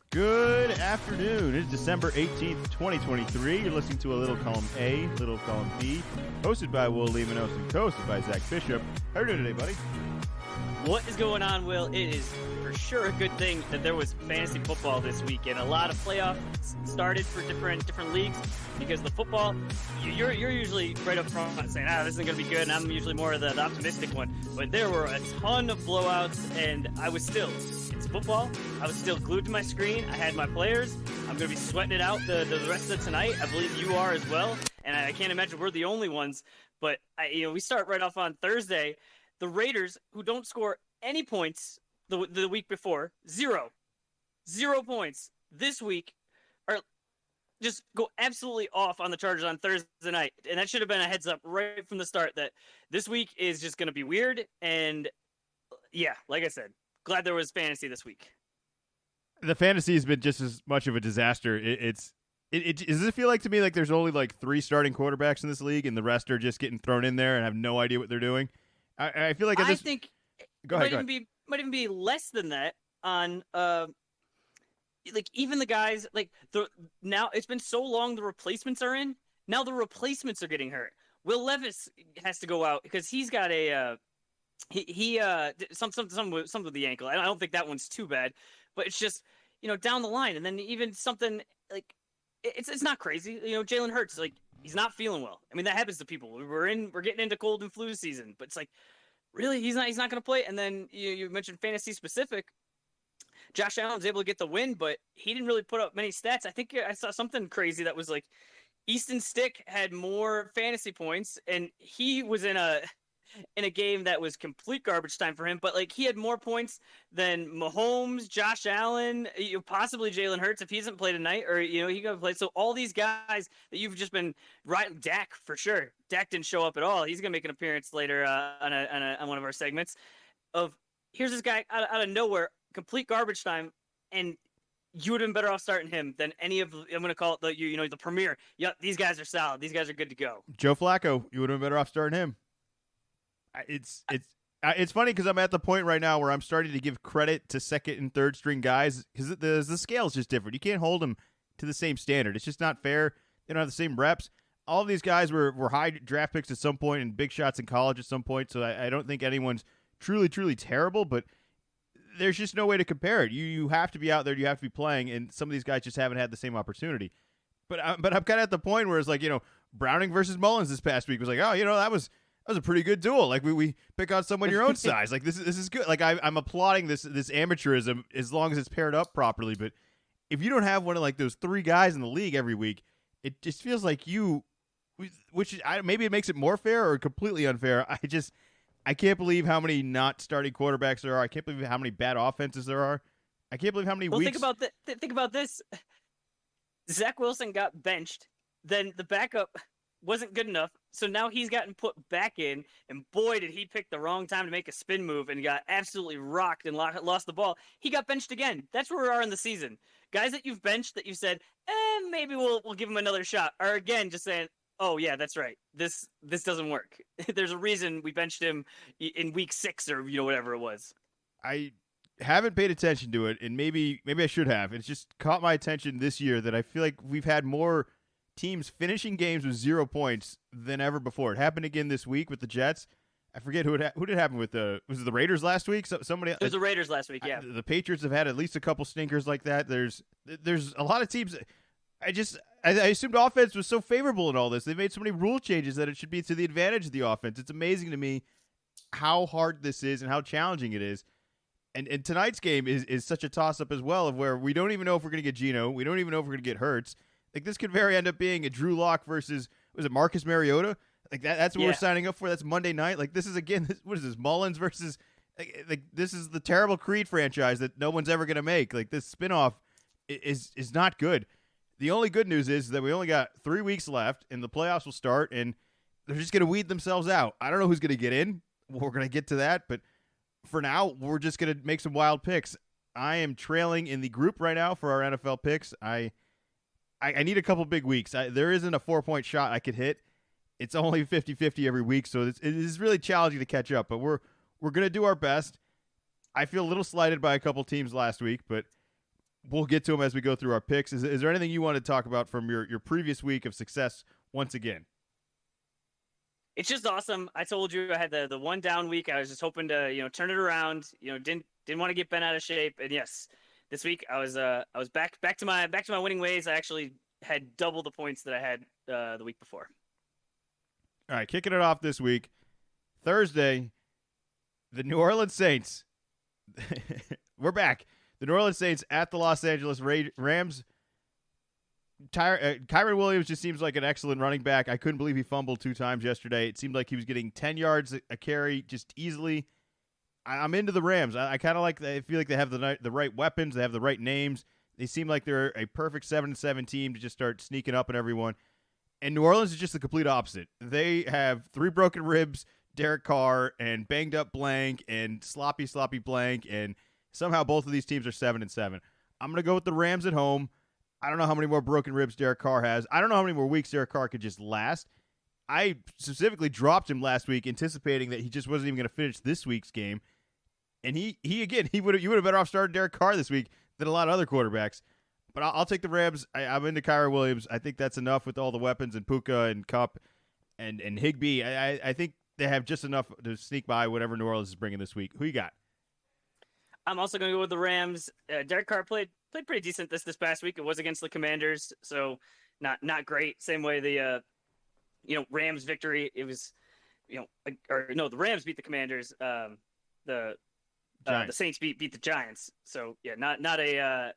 Good afternoon. It's December 18th, 2023. You're listening to a Little Column A, Little Column B, hosted by Will Lemanos and hosted by Zach Bishop. How are you doing today, buddy? What is going on, Will? It is for sure a good thing that there was fantasy football this week, and a lot of playoffs started for different leagues, because the football, you're usually right up front saying, this isn't going to be good, and I'm usually more of the optimistic one. But there were a ton of blowouts, and it's football. I was still glued to my screen. I had my players. I'm going to be sweating it out the rest of tonight. I believe you are as well, and I can't imagine we're the only ones. But we start right off on Thursday. The Raiders, who don't score any points the week before, zero points this week, are just go absolutely off on the Chargers on Thursday night. And that should have been a heads up right from the start that this week is just going to be weird. And yeah, like I said, glad there was fantasy this week. The fantasy has been just as much of a disaster. Does it feel like to me like there's only like 3 starting quarterbacks in this league and the rest are just getting thrown in there and have no idea what they're doing? I feel like I think go ahead. Might even be less than that on like even the guys like now it's been so long the replacements are in. Now the replacements are getting hurt. Will Levis has to go out because he's got a some with the ankle. I don't think that one's too bad, but it's just down the line, and then even something like it's not crazy. Jalen Hurts, like, he's not feeling well. I mean, that happens to people. We're getting into cold and flu season, but it's like, really, he's not going to play. And then you mentioned fantasy specific. Josh Allen was able to get the win, but he didn't really put up many stats. I think I saw something crazy that was like Easton Stick had more fantasy points, and he was in a game that was complete garbage time for him, but like he had more points than Mahomes, Josh Allen, possibly Jalen Hurts if he hasn't played tonight, or he could play. So all these guys that you've just been riding, Dak for sure. Dak didn't show up at all. He's gonna make an appearance later on one of our segments. Here's this guy out of nowhere, complete garbage time, and you would have been better off starting him than any of. I'm gonna call it the premier. Yeah, these guys are solid. These guys are good to go. Joe Flacco, you would have been better off starting him. It's funny because I'm at the point right now where I'm starting to give credit to second and third string guys because the scale is just different. You can't hold them to the same standard. It's just not fair. They don't have the same reps. All of these guys were high draft picks at some point and big shots in college at some point, so I don't think anyone's truly, truly terrible, but there's just no way to compare it. You have to be out there. You have to be playing, and some of these guys just haven't had the same opportunity. But I'm kind of at the point where it's like, Browning versus Mullins this past week was like, that was a pretty good duel. Like we pick out someone your own size. Like this is good. Like I'm applauding this amateurism as long as it's paired up properly. But if you don't have one of like those 3 guys in the league every week, it just feels like maybe it makes it more fair or completely unfair. I can't believe how many not starting quarterbacks there are. I can't believe how many bad offenses there are. I can't believe how many weeks. Think about this. Zach Wilson got benched. Then the backup wasn't good enough, so now he's gotten put back in, and boy, did he pick the wrong time to make a spin move and got absolutely rocked and lost the ball. He got benched again. That's where we are in the season. Guys that you've benched that you said, maybe we'll give him another shot, are again just saying, oh yeah, that's right. This doesn't work. There's a reason we benched him in week 6 or whatever it was. I haven't paid attention to it, and maybe I should have. It's just caught my attention this year that I feel like we've had more teams finishing games with 0 points than ever before. It happened again this week with the Jets. I forget who did it happen with. Was it the Raiders last week? Somebody. It was the Raiders last week. Yeah. The Patriots have had at least a couple stinkers like that. There's a lot of teams. I assumed offense was so favorable in all this. They made so many rule changes that it should be to the advantage of the offense. It's amazing to me how hard this is and how challenging it is. And tonight's game is such a toss up as well, of where we don't even know if we're going to get Geno. We don't even know if we're going to get Hurts. Like, this could very end up being a Drew Lock versus, was it Marcus Mariota? Like, that's what we're signing up for. That's Monday night. Like, this is, again, what is this, Mullins versus, like this is the terrible Creed franchise that no one's ever going to make. Like, this spinoff is not good. The only good news is that we only got 3 weeks left, and the playoffs will start, and they're just going to weed themselves out. I don't know who's going to get in. We're going to get to that, but for now, we're just going to make some wild picks. I am trailing in the group right now for our NFL picks. I need a couple big weeks. There isn't a 4-point shot I could hit. It's only 50-50 every week, so it is really challenging to catch up. But we're going to do our best. I feel a little slighted by a couple teams last week, but we'll get to them as we go through our picks. Is there anything you want to talk about from your previous week of success once again? It's just awesome. I told you I had the one down week. I was just hoping to turn it around. Didn't want to get bent out of shape. And yes, this week I was back to my winning ways. I actually had double the points that I had the week before. All right, kicking it off this week, Thursday, the New Orleans Saints. We're back. The New Orleans Saints at the Los Angeles Rams. Kyren Williams just seems like an excellent running back. I couldn't believe he fumbled 2 times yesterday. It seemed like he was getting 10 yards a carry just easily. I'm into the Rams. I kind of I feel like they have the right weapons. They have the right names. They seem like they're a perfect 7-7 team to just start sneaking up on everyone. And New Orleans is just the complete opposite. They have 3 broken ribs, Derek Carr, and banged up Blank, and sloppy Blank, and somehow both of these teams are 7-7. I'm going to go with the Rams at home. I don't know how many more broken ribs Derek Carr has. I don't know how many more weeks Derek Carr could just last. I specifically dropped him last week, anticipating that he just wasn't even going to finish this week's game. And you would have better off starting Derek Carr this week than a lot of other quarterbacks. But I'll take the Rams. I'm into Kyren Williams. I think that's enough with all the weapons and Puka and Kupp and Higbee. I think they have just enough to sneak by whatever New Orleans is bringing this week. Who you got? I'm also going to go with the Rams. Derek Carr played pretty decent this past week. It was against the Commanders, so not great. Same way the Rams victory. It was the Rams beat the Commanders. The Saints beat the Giants. So yeah, not a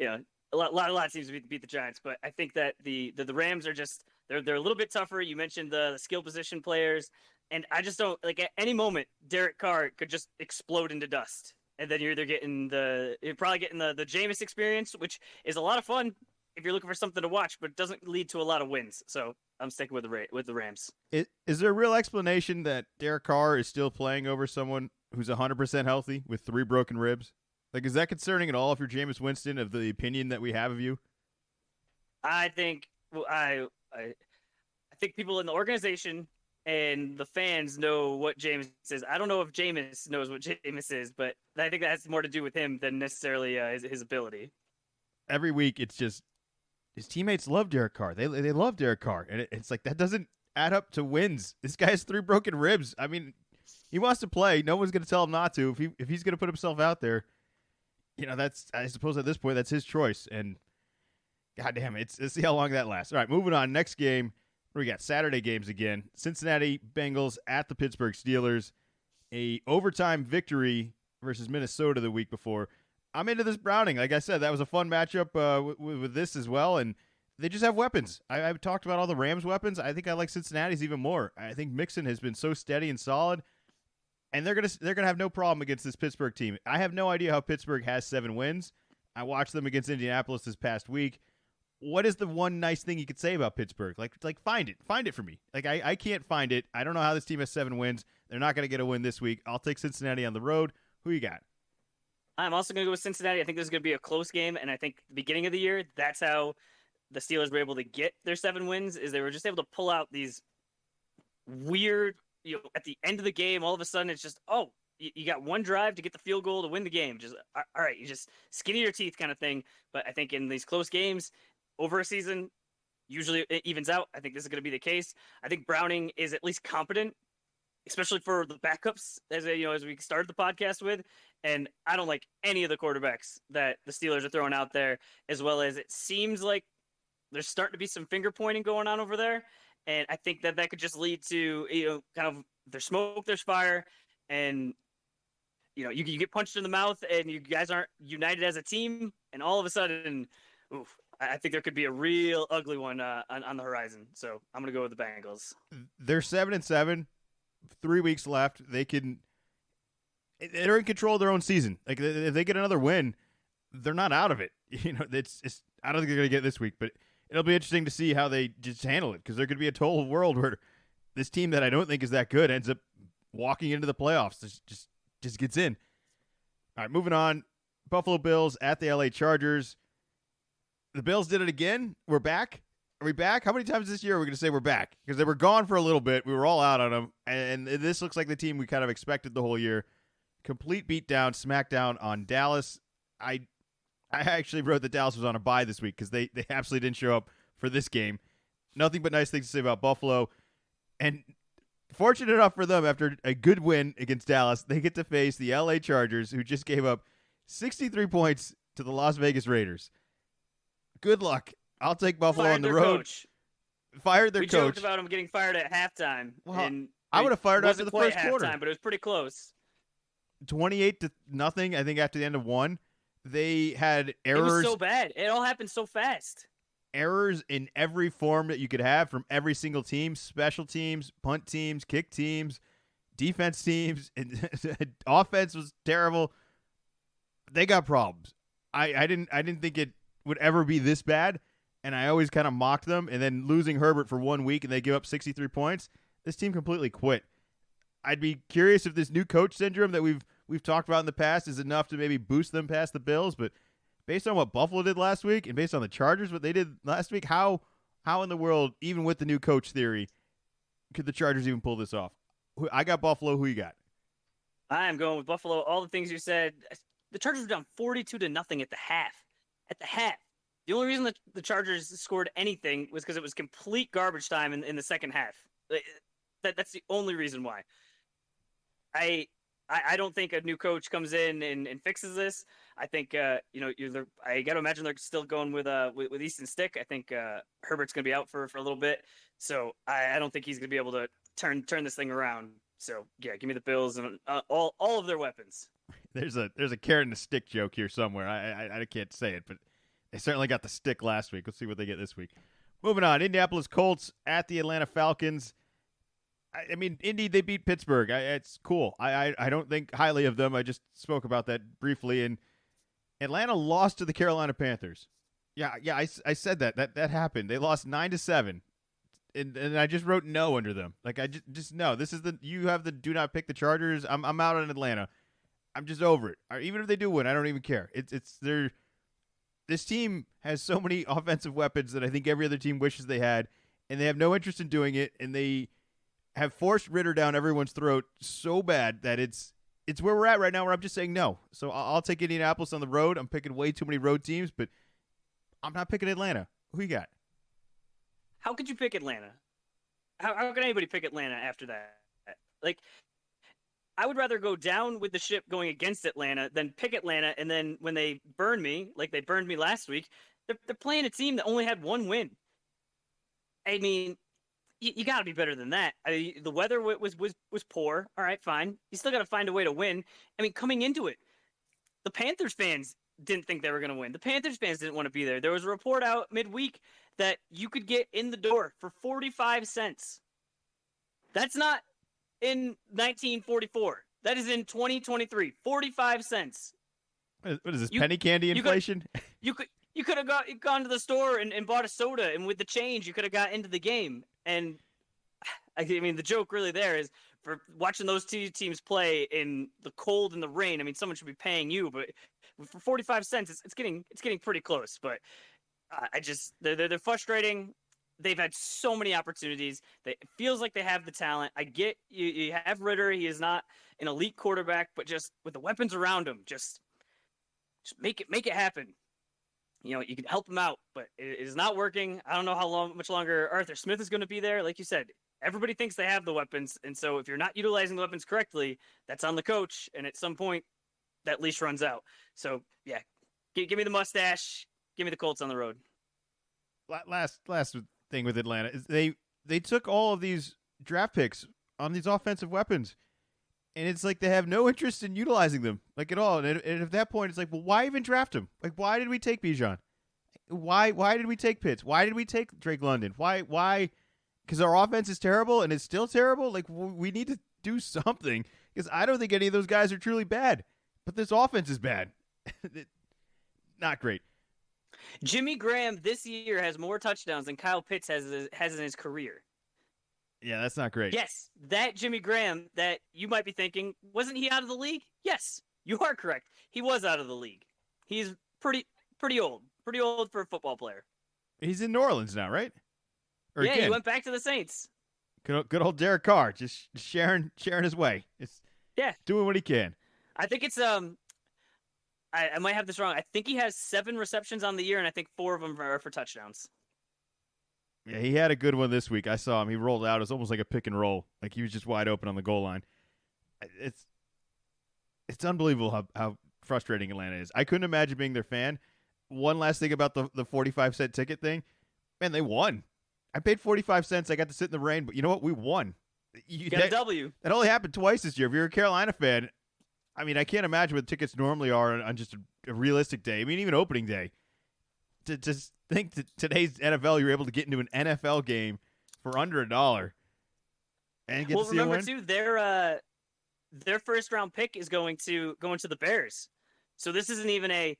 a lot of teams beat the Giants, but I think that the Rams are just they're a little bit tougher. You mentioned the skill position players. And I just don't at any moment Derek Carr could just explode into dust, and then you're probably getting the Jameis experience, which is a lot of fun if you're looking for something to watch, but it doesn't lead to a lot of wins. So I'm sticking with the Rams. Is there a real explanation that Derek Carr is still playing over someone who's 100% healthy with 3 broken ribs? Is that concerning at all if you're Jameis Winston, of the opinion that we have of you? I think I think people in the organization and the fans know what Jameis is. I don't know if Jameis knows what Jameis is, but I think that has more to do with him than necessarily his ability. Every week, it's just his teammates love Derek Carr. They love Derek Carr, and it's like that doesn't add up to wins. This guy has 3 broken ribs. I mean, he wants to play. No one's going to tell him not to. If he's going to put himself out there, that's, I suppose at this point that's his choice. And goddamn, let's see how long that lasts. All right, moving on. Next game. We got Saturday games again. Cincinnati Bengals at the Pittsburgh Steelers. A overtime victory versus Minnesota the week before. I'm into this Browning. Like I said, that was a fun matchup with this as well, and they just have weapons. I've talked about all the Rams' weapons. I think I like Cincinnati's even more. I think Mixon has been so steady and solid, and they're gonna have no problem against this Pittsburgh team. I have no idea how Pittsburgh has 7 wins. I watched them against Indianapolis this past week. What is the one nice thing you could say about Pittsburgh? Find it for me. I can't find it. I don't know how this team has 7 wins. They're not going to get a win this week. I'll take Cincinnati on the road. Who you got? I'm also going to go with Cincinnati. I think this is going to be a close game, and I think the beginning of the year, that's how the Steelers were able to get their 7 wins, is they were just able to pull out these weird, at the end of the game, all of a sudden it's just, you got one drive to get the field goal to win the game. Just, all right, you just skinny your teeth kind of thing. But I think in these close games, over a season, usually it evens out. I think this is going to be the case. I think Browning is at least competent, especially for the backups, as we started the podcast with. And I don't like any of the quarterbacks that the Steelers are throwing out there, as well as it seems like there's starting to be some finger pointing going on over there. And I think that could just lead to, kind of there's smoke, there's fire, and you get punched in the mouth, and you guys aren't united as a team, and all of a sudden, oof. I think there could be a real ugly one on the horizon. So I'm going to go with the Bengals. They're 7-7, 3 weeks left. They're in control of their own season. If they get another win, they're not out of it. It's I don't think they're going to get it this week, but it'll be interesting to see how they just handle it, because there could be a total world where this team that I don't think is that good ends up walking into the playoffs. Just gets in. All right, moving on. Buffalo Bills at the LA Chargers. The Bills did it again. We're back. Are we back? How many times this year are we going to say we're back? Because they were gone for a little bit. We were all out on them. And this looks like the team we kind of expected the whole year. Complete beatdown, smackdown on Dallas. I I actually wrote that Dallas was on a bye this week because they absolutely didn't show up for this game. Nothing but nice things to say about Buffalo. And fortunate enough for them, after a good win against Dallas, they get to face the LA Chargers, who just gave up 63 points to the Las Vegas Raiders. Good luck. I'll take Buffalo Fired on the their road. coach. Fired their We coach. joked about him getting fired at halftime. Well, and I would have fired it after the wasn't first quite quarter. halftime, but it was pretty close. 28-0, I think, after the end of one. They had It errors. was so bad. It all happened so fast. Errors in every form that you could have from every single team: special teams, punt teams, kick teams, defense teams. And offense was terrible. They got problems. I didn't think it would ever be this bad, and I always kind of mocked them. And then losing Herbert for 1 week and they give up 63 points, this team completely quit. I'd be curious if this new coach syndrome that we've talked about in the past is enough to maybe boost them past the Bills, but based on what Buffalo did last week and based on the Chargers, what they did last week, how in the world, even with the new coach theory, could the Chargers even pull this off? I got Buffalo. Who you got? I am going with Buffalo. All the things you said. The Chargers were down 42-0 at the half. At the half. The only reason that the Chargers scored anything was because it was complete garbage time in the second half. That's the only reason why. I don't think a new coach comes in and fixes this. I think I got to imagine they're still going with Easton Stick. I think Herbert's going to be out for a little bit, so I don't think he's going to be able to turn this thing around. So yeah, give me the Bills and all of their weapons. There's a carrot and a stick joke here somewhere. I can't say it, but they certainly got the stick last week. Let's see what they get this week. Moving on, Indianapolis Colts at the Atlanta Falcons. I mean, Indy, they beat Pittsburgh. It's cool. I don't think highly of them. I just spoke about that briefly. And Atlanta lost to the Carolina Panthers. Yeah, I said that happened. They lost 9-7, and I just wrote no under them. Like I just no. This is you have the do not pick the Chargers. I'm out on Atlanta. I'm just over it. Even if they do win, I don't even care. This team has so many offensive weapons that I think every other team wishes they had, and they have no interest in doing it, and they have forced Ritter down everyone's throat so bad that it's where we're at right now, where I'm just saying no. So I'll take Indianapolis on the road. I'm picking way too many road teams, but I'm not picking Atlanta. Who you got? How could you pick Atlanta? How can anybody pick Atlanta after that? Like, I would rather go down with the ship going against Atlanta than pick Atlanta, and then when they burn me, like they burned me last week, they're playing a team that only had one win. I mean, you got to be better than that. The weather was poor. All right, fine. You still got to find a way to win. I mean, coming into it, the Panthers fans didn't think they were going to win. The Panthers fans didn't want to be there. There was a report out midweek that you could get in the door for 45 cents. That's not in 1944. That is in 2023. 45 cents. What is this, penny candy inflation? You could have gone to the store and bought a soda, and with the change, you could have got into the game. And I mean, the joke really there is for watching those two teams play in the cold and the rain. I mean, someone should be paying you, but for 45 cents, it's getting pretty close. But they're frustrating. They've had so many opportunities. It feels like they have the talent. I get you have Ritter. He is not an elite quarterback, but just with the weapons around him, just make it happen. You know, you can help him out, but it is not working. I don't know how much longer Arthur Smith is going to be there. Like you said, everybody thinks they have the weapons, and so if you're not utilizing the weapons correctly, that's on the coach. And at some point, that leash runs out. So yeah, give me the mustache. Give me the Colts on the road. Last thing with Atlanta is they took all of these draft picks on these offensive weapons, and it's like they have no interest in utilizing them, like, at all. And at that point, it's like, well, why even draft him? Like, why did we take Bijan? Why did we take Pitts? Why did we take Drake London? Why? Because our offense is terrible, and it's still terrible? Like, we need to do something, because I don't think any of those guys are truly bad. But this offense is bad. Not great. Jimmy Graham this year has more touchdowns than Kyle Pitts has in his career. Yeah, that's not great. Yes, that Jimmy Graham that you might be thinking, wasn't he out of the league? Yes, you are correct. He was out of the league. He's pretty old. Pretty old for a football player. He's in New Orleans now, right? Or yeah, again? He went back to the Saints. Good old Derek Carr, just sharing his way. It's doing what he can. I think it's I might have this wrong. I think he has 7 receptions on the year, and I think 4 of them are for touchdowns. Yeah, he had a good one this week. I saw him. He rolled out. It was almost like a pick and roll. Like he was just wide open on the goal line. It's unbelievable how frustrating Atlanta is. I couldn't imagine being their fan. One last thing about the 45-cent ticket thing. Man, they won. I paid 45 cents. I got to sit in the rain, but you know what? We won. Got a W. That only happened twice this year. If you're a Carolina fan, I mean, I can't imagine what tickets normally are on just a realistic day. I mean, even opening day. To just think that today's NFL, you're able to get into an NFL game for under $1 and get to see a win. Remember too, their first round pick is going to the Bears. So this isn't even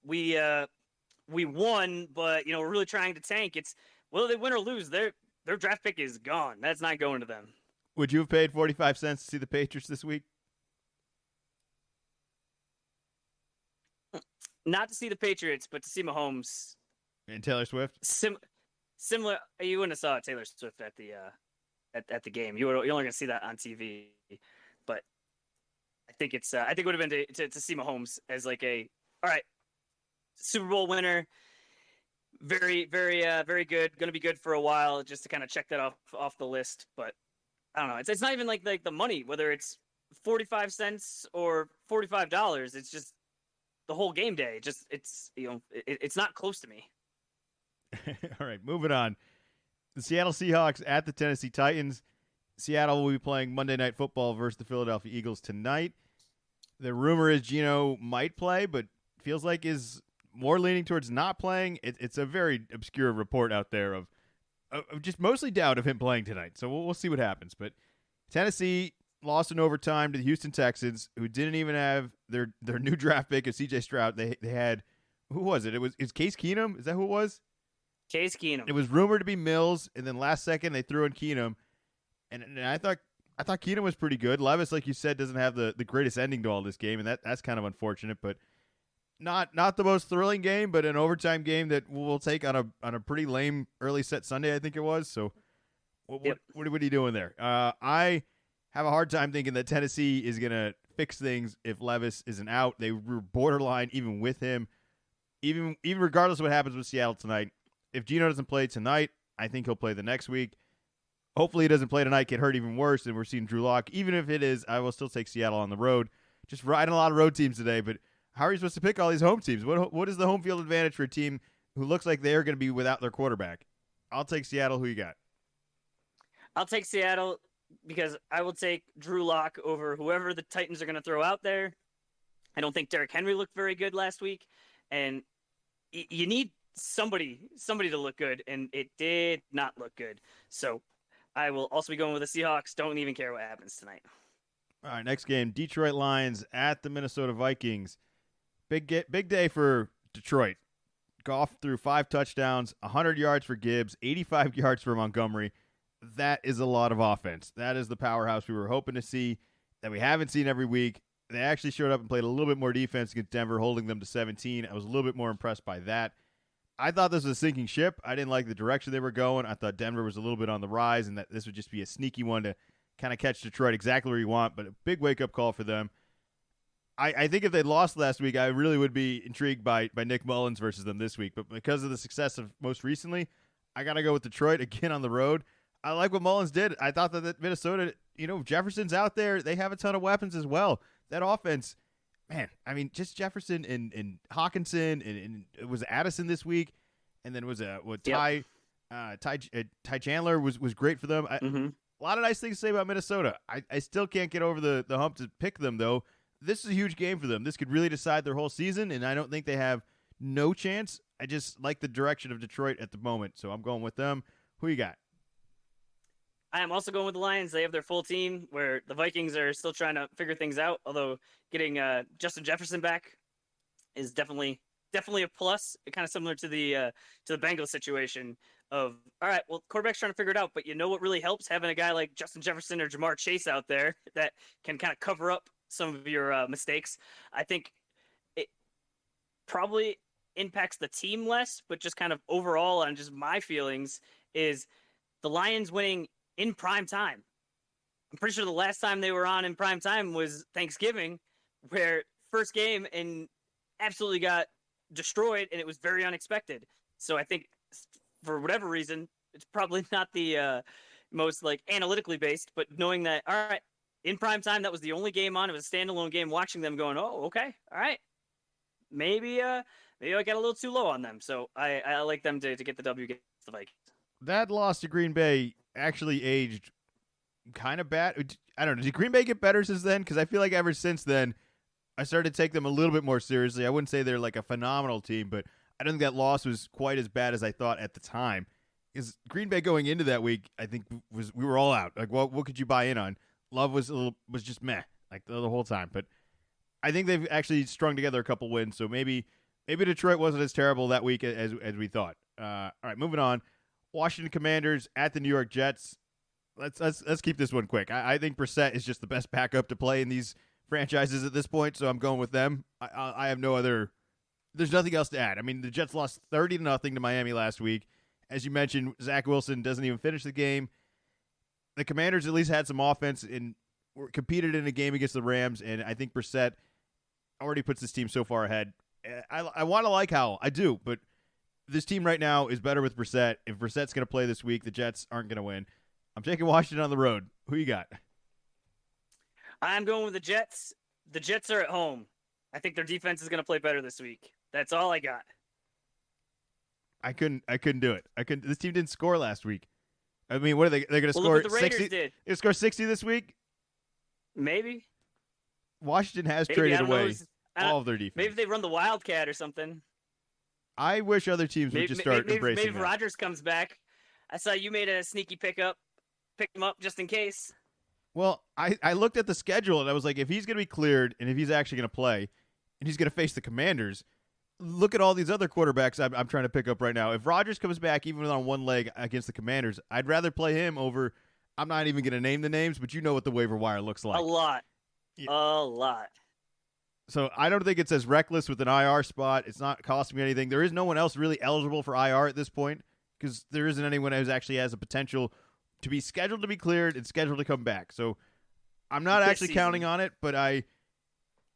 we won, but we're really trying to tank. It's whether they win or lose, their draft pick is gone. That's not going to them. Would you have paid 45 cents to see the Patriots this week? Not to see the Patriots, but to see Mahomes and Taylor Swift. Similar. You wouldn't have saw Taylor Swift at the game. You're only going to see that on TV. But I think it would have been to see Mahomes as like all right, Super Bowl winner. Very, very, very good. Going to be good for a while, just to kind of check that off the list. But I don't know. It's not even like the money, whether it's 45 cents or $45. It's just the whole game day. It's not close to me. All right, moving on. The Seattle Seahawks at the Tennessee Titans. Seattle will be playing Monday Night Football versus the Philadelphia Eagles tonight. The rumor is Geno might play, but feels like is more leaning towards not playing. It's a very obscure report out there of just mostly doubt of him playing tonight. So we'll see what happens. But Tennessee lost in overtime to the Houston Texans, who didn't even have their new draft pick of C.J. Stroud. They had, who was it? It was Case Keenum. Is that who it was? Case Keenum. It was rumored to be Mills, and then last second they threw in Keenum, and I thought Keenum was pretty good. Levis, like you said, doesn't have the greatest ending to all this game, and that's kind of unfortunate. But not the most thrilling game, but an overtime game that we'll take on a pretty lame early set Sunday, I think it was. So what are you doing there? I have a hard time thinking that Tennessee is going to fix things if Levis isn't out. They were borderline even with him, even regardless of what happens with Seattle tonight. If Geno doesn't play tonight, I think he'll play the next week. Hopefully he doesn't play tonight, get hurt even worse, and we're seeing Drew Lock. Even if it is, I will still take Seattle on the road. Just riding a lot of road teams today, but how are you supposed to pick all these home teams? What is the home field advantage for a team who looks like they're going to be without their quarterback? I'll take Seattle. Who you got? I'll take Seattle because I will take Drew Lock over whoever the Titans are going to throw out there. I don't think Derrick Henry looked very good last week, and you need somebody to look good, and it did not look good. So I will also be going with the Seahawks. Don't even care what happens tonight. All right, next game, Detroit Lions at the Minnesota Vikings. Big day for Detroit. Goff threw 5 touchdowns, 100 yards for Gibbs, 85 yards for Montgomery. That is a lot of offense. That is the powerhouse we were hoping to see that we haven't seen every week. They actually showed up and played a little bit more defense against Denver, holding them to 17. I was a little bit more impressed by that. I thought this was a sinking ship. I didn't like the direction they were going. I thought Denver was a little bit on the rise and that this would just be a sneaky one to kind of catch Detroit exactly where you want, but a big wake-up call for them. I think if they lost last week, I really would be intrigued by Nick Mullins versus them this week. But because of the success of most recently, I got to go with Detroit again on the road. I like what Mullins did. I thought that Minnesota, Jefferson's out there. They have a ton of weapons as well. That offense, man, I mean, just Jefferson and Hawkinson and it was Addison this week. And then Ty Chandler was great for them. Mm-hmm. A lot of nice things to say about Minnesota. I still can't get over the hump to pick them, though. This is a huge game for them. This could really decide their whole season, and I don't think they have no chance. I just like the direction of Detroit at the moment, so I'm going with them. Who you got? I am also going with the Lions. They have their full team, where the Vikings are still trying to figure things out, although getting Justin Jefferson back is definitely a plus. Kind of similar to the Bengals situation of, all right, well, quarterback's trying to figure it out, but you know what really helps? Having a guy like Justin Jefferson or Jamar Chase out there that can kind of cover up some of your mistakes. I think it probably impacts the team less, but just kind of overall on just my feelings is the Lions winning in prime time. I'm pretty sure the last time they were on in prime time was Thanksgiving, where first game and absolutely got destroyed, and it was very unexpected. So I think for whatever reason, it's probably not the most like analytically based, but knowing that, all right, in prime time, that was the only game on. It was a standalone game. Watching them going, oh, okay, all right, maybe I got a little too low on them. So I like them to get the W against the Vikings. That loss to Green Bay actually aged kind of bad. I don't know. Did Green Bay get better since then? Because I feel like ever since then, I started to take them a little bit more seriously. I wouldn't say they're like a phenomenal team, but I don't think that loss was quite as bad as I thought at the time. Because Green Bay going into that week, I think we were all out. Like, what could you buy in on? Love was just meh, like the whole time. But I think they've actually strung together a couple wins, so maybe Detroit wasn't as terrible that week as we thought. All right, moving on. Washington Commanders at the New York Jets. Let's keep this one quick. I think Brissett is just the best backup to play in these franchises at this point, so I'm going with them. I have no other. There's nothing else to add. I mean, the Jets lost 30-0 to Miami last week. As you mentioned, Zach Wilson doesn't even finish the game. The Commanders at least had some offense and competed in a game against the Rams, and I think Brissett already puts this team so far ahead. I want to like Howell. I do, but this team right now is better with Brissett. If Brissett's going to play this week, the Jets aren't going to win. I'm taking Washington on the road. Who you got? I'm going with the Jets. The Jets are at home. I think their defense is going to play better this week. That's all I got. I couldn't do it. This team didn't score last week. I mean, what are they? They're going to score look what the Raiders 60. Did. They score 60 this week. Maybe. Washington has Maybe, traded away all of their defense. Maybe they run the Wildcat or something. I wish other teams would just start embracing maybe that. if Rodgers comes back. I saw you made a sneaky pickup. Pick him up just in case. Well, I looked at the schedule and I was like, if he's going to be cleared and if he's actually going to play and he's going to face the Commanders, look at all these other quarterbacks I'm trying to pick up right now. If Rodgers comes back even on one leg against the Commanders, I'd rather play him over. I'm not even going to name the names, but you know what the waiver wire looks like. A lot. Yeah. A lot. So I don't think it's as reckless with an IR spot. It's not costing me anything. There is no one else really eligible for IR at this point because there isn't anyone who actually has a potential to be scheduled to be cleared and scheduled to come back. So I'm not actually counting on it, but I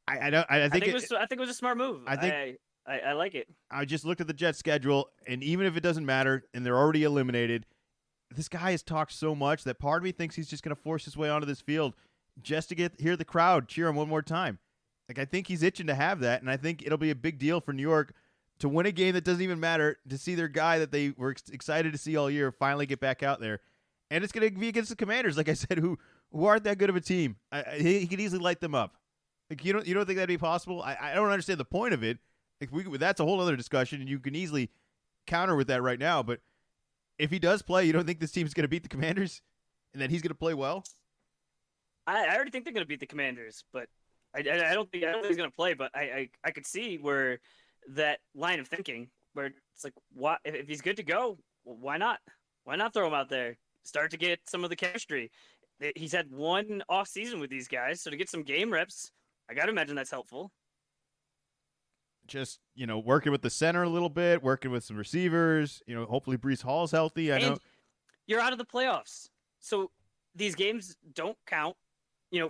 think it was a smart move. I like it. I just looked at the Jets schedule, and even if it doesn't matter and they're already eliminated, this guy has talked so much that part of me thinks he's just going to force his way onto this field just to hear the crowd cheer him one more time. Like, I think he's itching to have that, and I think it'll be a big deal for New York to win a game that doesn't even matter, to see their guy that they were excited to see all year finally get back out there. And it's going to be against the Commanders, like I said, who aren't that good of a team. He could easily light them up. Like, you don't think that'd be possible? I don't understand the point of it. Like, that's a whole other discussion, and you can easily counter with that right now. But if he does play, you don't think this team's going to beat the Commanders, and that he's going to play well? I already think they're going to beat the Commanders, but I don't think he's going to play. But I could see where that line of thinking, where it's like, what if he's good to go? Well, why not? Why not throw him out there? Start to get some of the chemistry. He's had one off season with these guys, so to get some game reps, I got to imagine that's helpful. Just, working with the center a little bit, working with some receivers, hopefully Breece Hall's healthy. I know you're out of the playoffs. So these games don't count,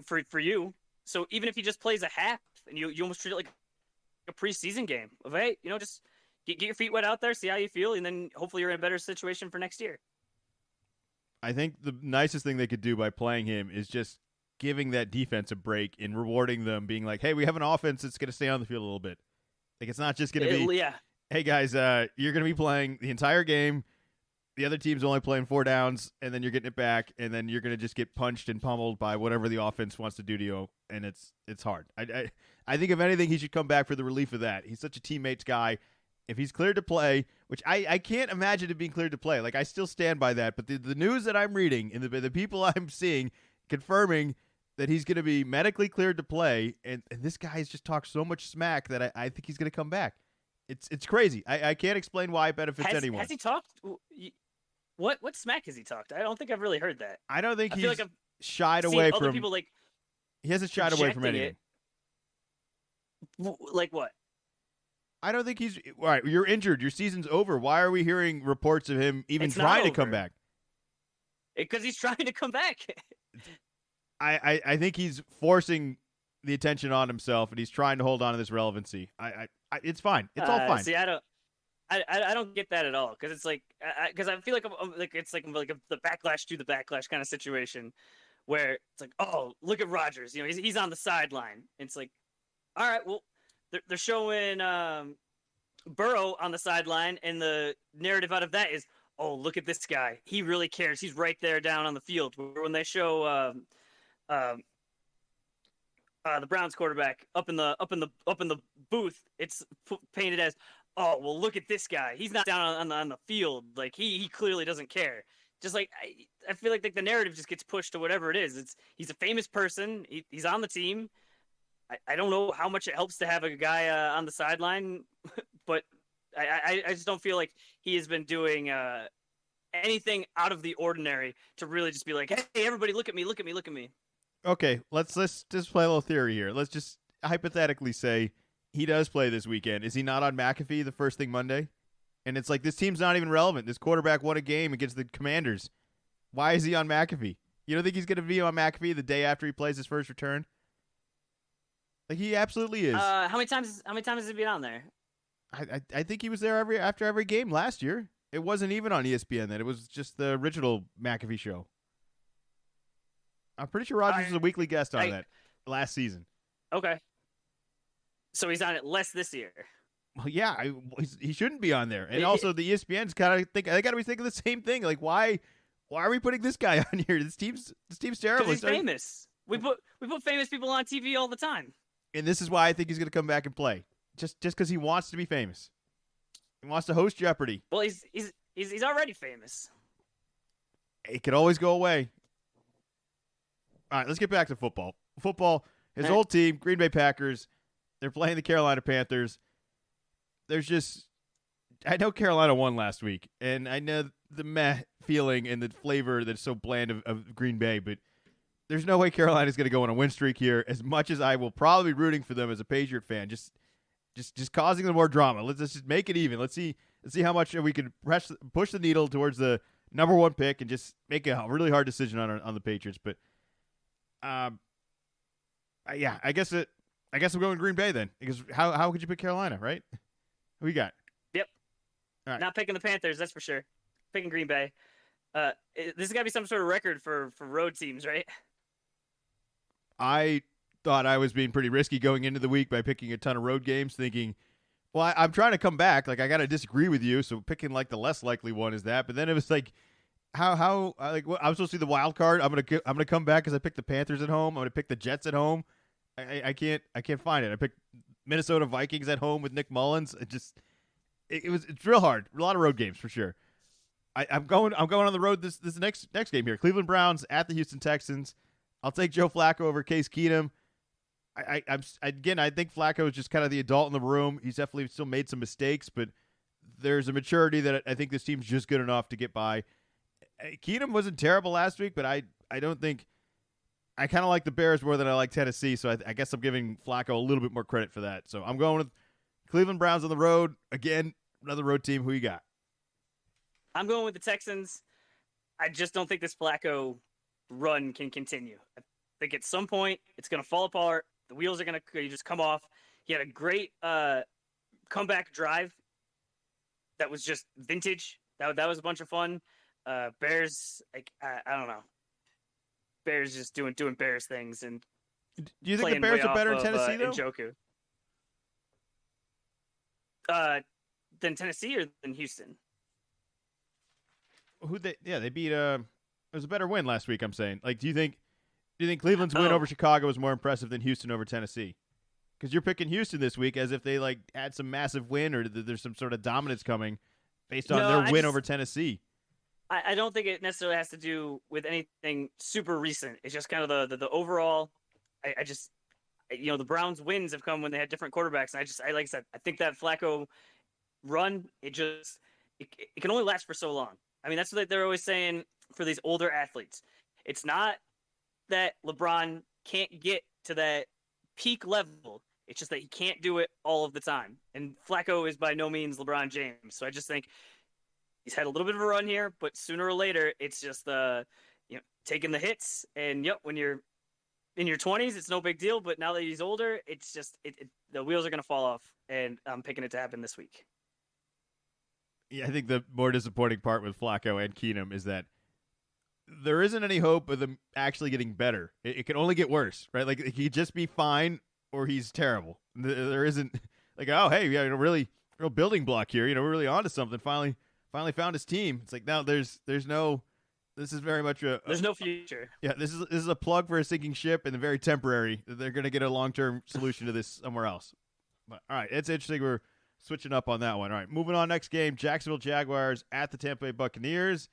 for you. So even if he just plays a half and you almost treat it like a preseason game of, hey, just get your feet wet out there, see how you feel, and then hopefully you're in a better situation for next year. I think the nicest thing they could do by playing him is just giving that defense a break and rewarding them, being like, hey, we have an offense that's going to stay on the field a little bit. Like, it's not just going to be, hey, guys, you're going to be playing the entire game. The other team's only playing 4 downs, and then you're getting it back, and then you're going to just get punched and pummeled by whatever the offense wants to do to you, and it's hard. I think, if anything, he should come back for the relief of that. He's such a teammates guy. If he's cleared to play, which I can't imagine him being cleared to play. Like, I still stand by that, but the news that I'm reading and the people I'm seeing confirming that he's going to be medically cleared to play, and this guy has just talked so much smack that I think he's going to come back. It's crazy. I can't explain why it benefits anyone. Has he talked? What smack has he talked? I don't think I've really heard that. I don't think I he's feel like I've shied away other from. People he hasn't shied away from anything. Like what? I don't think he's all right. You're injured. Your season's over. Why are we hearing reports of him even trying to come back? Because he's trying to come back. I think he's forcing the attention on himself, and he's trying to hold on to this relevancy. It's fine. It's all fine. See, I don't get that at all because it's like because I feel like it's like the backlash to the backlash kind of situation where it's like, oh, look at Rodgers, he's on the sideline. It's like, all right, well, they're showing Burrow on the sideline, and the narrative out of that is, oh, look at this guy, he really cares, he's right there down on the field. When they show the Browns quarterback up in the booth, it's painted as, oh, well, look at this guy, he's not down on the field, like he clearly doesn't care. Just like I feel like the narrative just gets pushed to whatever it is. He's a famous person, he's on the team. I don't know how much it helps to have a guy on the sideline, but I just don't feel like he has been doing anything out of the ordinary to really just be like, hey, everybody, look at me, look at me, look at me. Okay, let's just play a little theory here. Let's just hypothetically say he does play this weekend. Is he not on McAfee the first thing Monday? And it's like, this team's not even relevant. This quarterback won a game against the Commanders. Why is he on McAfee? You don't think he's going to be on McAfee the day after he plays his first return? Like, he absolutely is. How many times has he been on there? I think he was there after every game last year. It wasn't even on ESPN then. It was just the original McAfee show. I'm pretty sure Rodgers was a weekly guest on that last season. Okay. So he's on it less this year. Well, yeah, he shouldn't be on there. And also the ESPN's kind of they got to be thinking the same thing. Like, why are we putting this guy on here? This team's terrible. Because he's famous. We put famous people on TV all the time. And this is why I think he's going to come back and play. Just because he wants to be famous. He wants to host Jeopardy. Well, he's already famous. It could always go away. All right, let's get back to football. His old team, Green Bay Packers, they're playing the Carolina Panthers. I know Carolina won last week, and I know the meh feeling and the flavor that's so bland of Green Bay, but there's no way Carolina's going to go on a win streak here, as much as I will probably be rooting for them as a Patriot fan. Just causing them more drama. Let's just make it even. Let's see how much we can push the needle towards the number one pick and just make a really hard decision on the Patriots. But yeah, I guess I'm going Green Bay then, because how could you pick Carolina, right? Who you got? Yep. All right. Not picking the Panthers, that's for sure. Picking Green Bay. This has got to be some sort of record for road teams, right? I thought I was being pretty risky going into the week by picking a ton of road games, thinking, well, I'm trying to come back. Like, I got to disagree with you, so picking like the less likely one is that. But then it was like, how like I'm supposed to be the wild card. I'm gonna come back because I picked the Panthers at home. I'm gonna pick the Jets at home. I can't find it. I picked Minnesota Vikings at home with Nick Mullins. It's real hard. A lot of road games for sure. I'm going on the road this next game here. Cleveland Browns at the Houston Texans. I'll take Joe Flacco over Case Keenum. I think Flacco is just kind of the adult in the room. He's definitely still made some mistakes, but there's a maturity that I think this team's just good enough to get by. Keenum wasn't terrible last week, but I don't think – I kind of like the Bears more than I like Tennessee, so I guess I'm giving Flacco a little bit more credit for that. So I'm going with Cleveland Browns on the road. Again, another road team. Who you got? I'm going with the Texans. I just don't think this Flacco run can continue. I think at some point it's going to fall apart. The wheels are going to just come off. He had a great comeback drive that was just vintage. That was a bunch of fun. Bears, I don't know. Bears just doing Bears things. And do you think the Bears are better in Tennessee, though? Njoku. Than Tennessee or than Houston? They beat it was a better win last week, I'm saying. Like, do you think Cleveland's win over Chicago was more impressive than Houston over Tennessee? Because you're picking Houston this week as if they like had some massive win or there's some sort of dominance coming based on their win over Tennessee. I don't think it necessarily has to do with anything super recent. It's just kind of the overall. I just the Browns wins have come when they had different quarterbacks. And like I said, I think that Flacco run it can only last for so long. I mean, that's what they're always saying for these older athletes. It's not that LeBron can't get to that peak level. It's just that he can't do it all of the time. And Flacco is by no means LeBron James. So I just think he's had a little bit of a run here, but sooner or later, it's just taking the hits. And when you're in your 20s, it's no big deal. But now that he's older, it's just the wheels are going to fall off, and I'm picking it to happen this week. Yeah, I think the more disappointing part with Flacco and Keenum is that there isn't any hope of them actually getting better. It can only get worse, right? Like he could just be fine or he's terrible. There isn't like, oh, hey, yeah, really real building block here. We're really onto something. Finally found his team. It's like now there's no. This is very much there's no future. Yeah, this is a plug for a sinking ship and very temporary. They're going to get a long-term solution to this somewhere else. But all right, it's interesting. We're switching up on that one. All right, moving on. Next game, Jacksonville Jaguars at the Tampa Bay Buccaneers.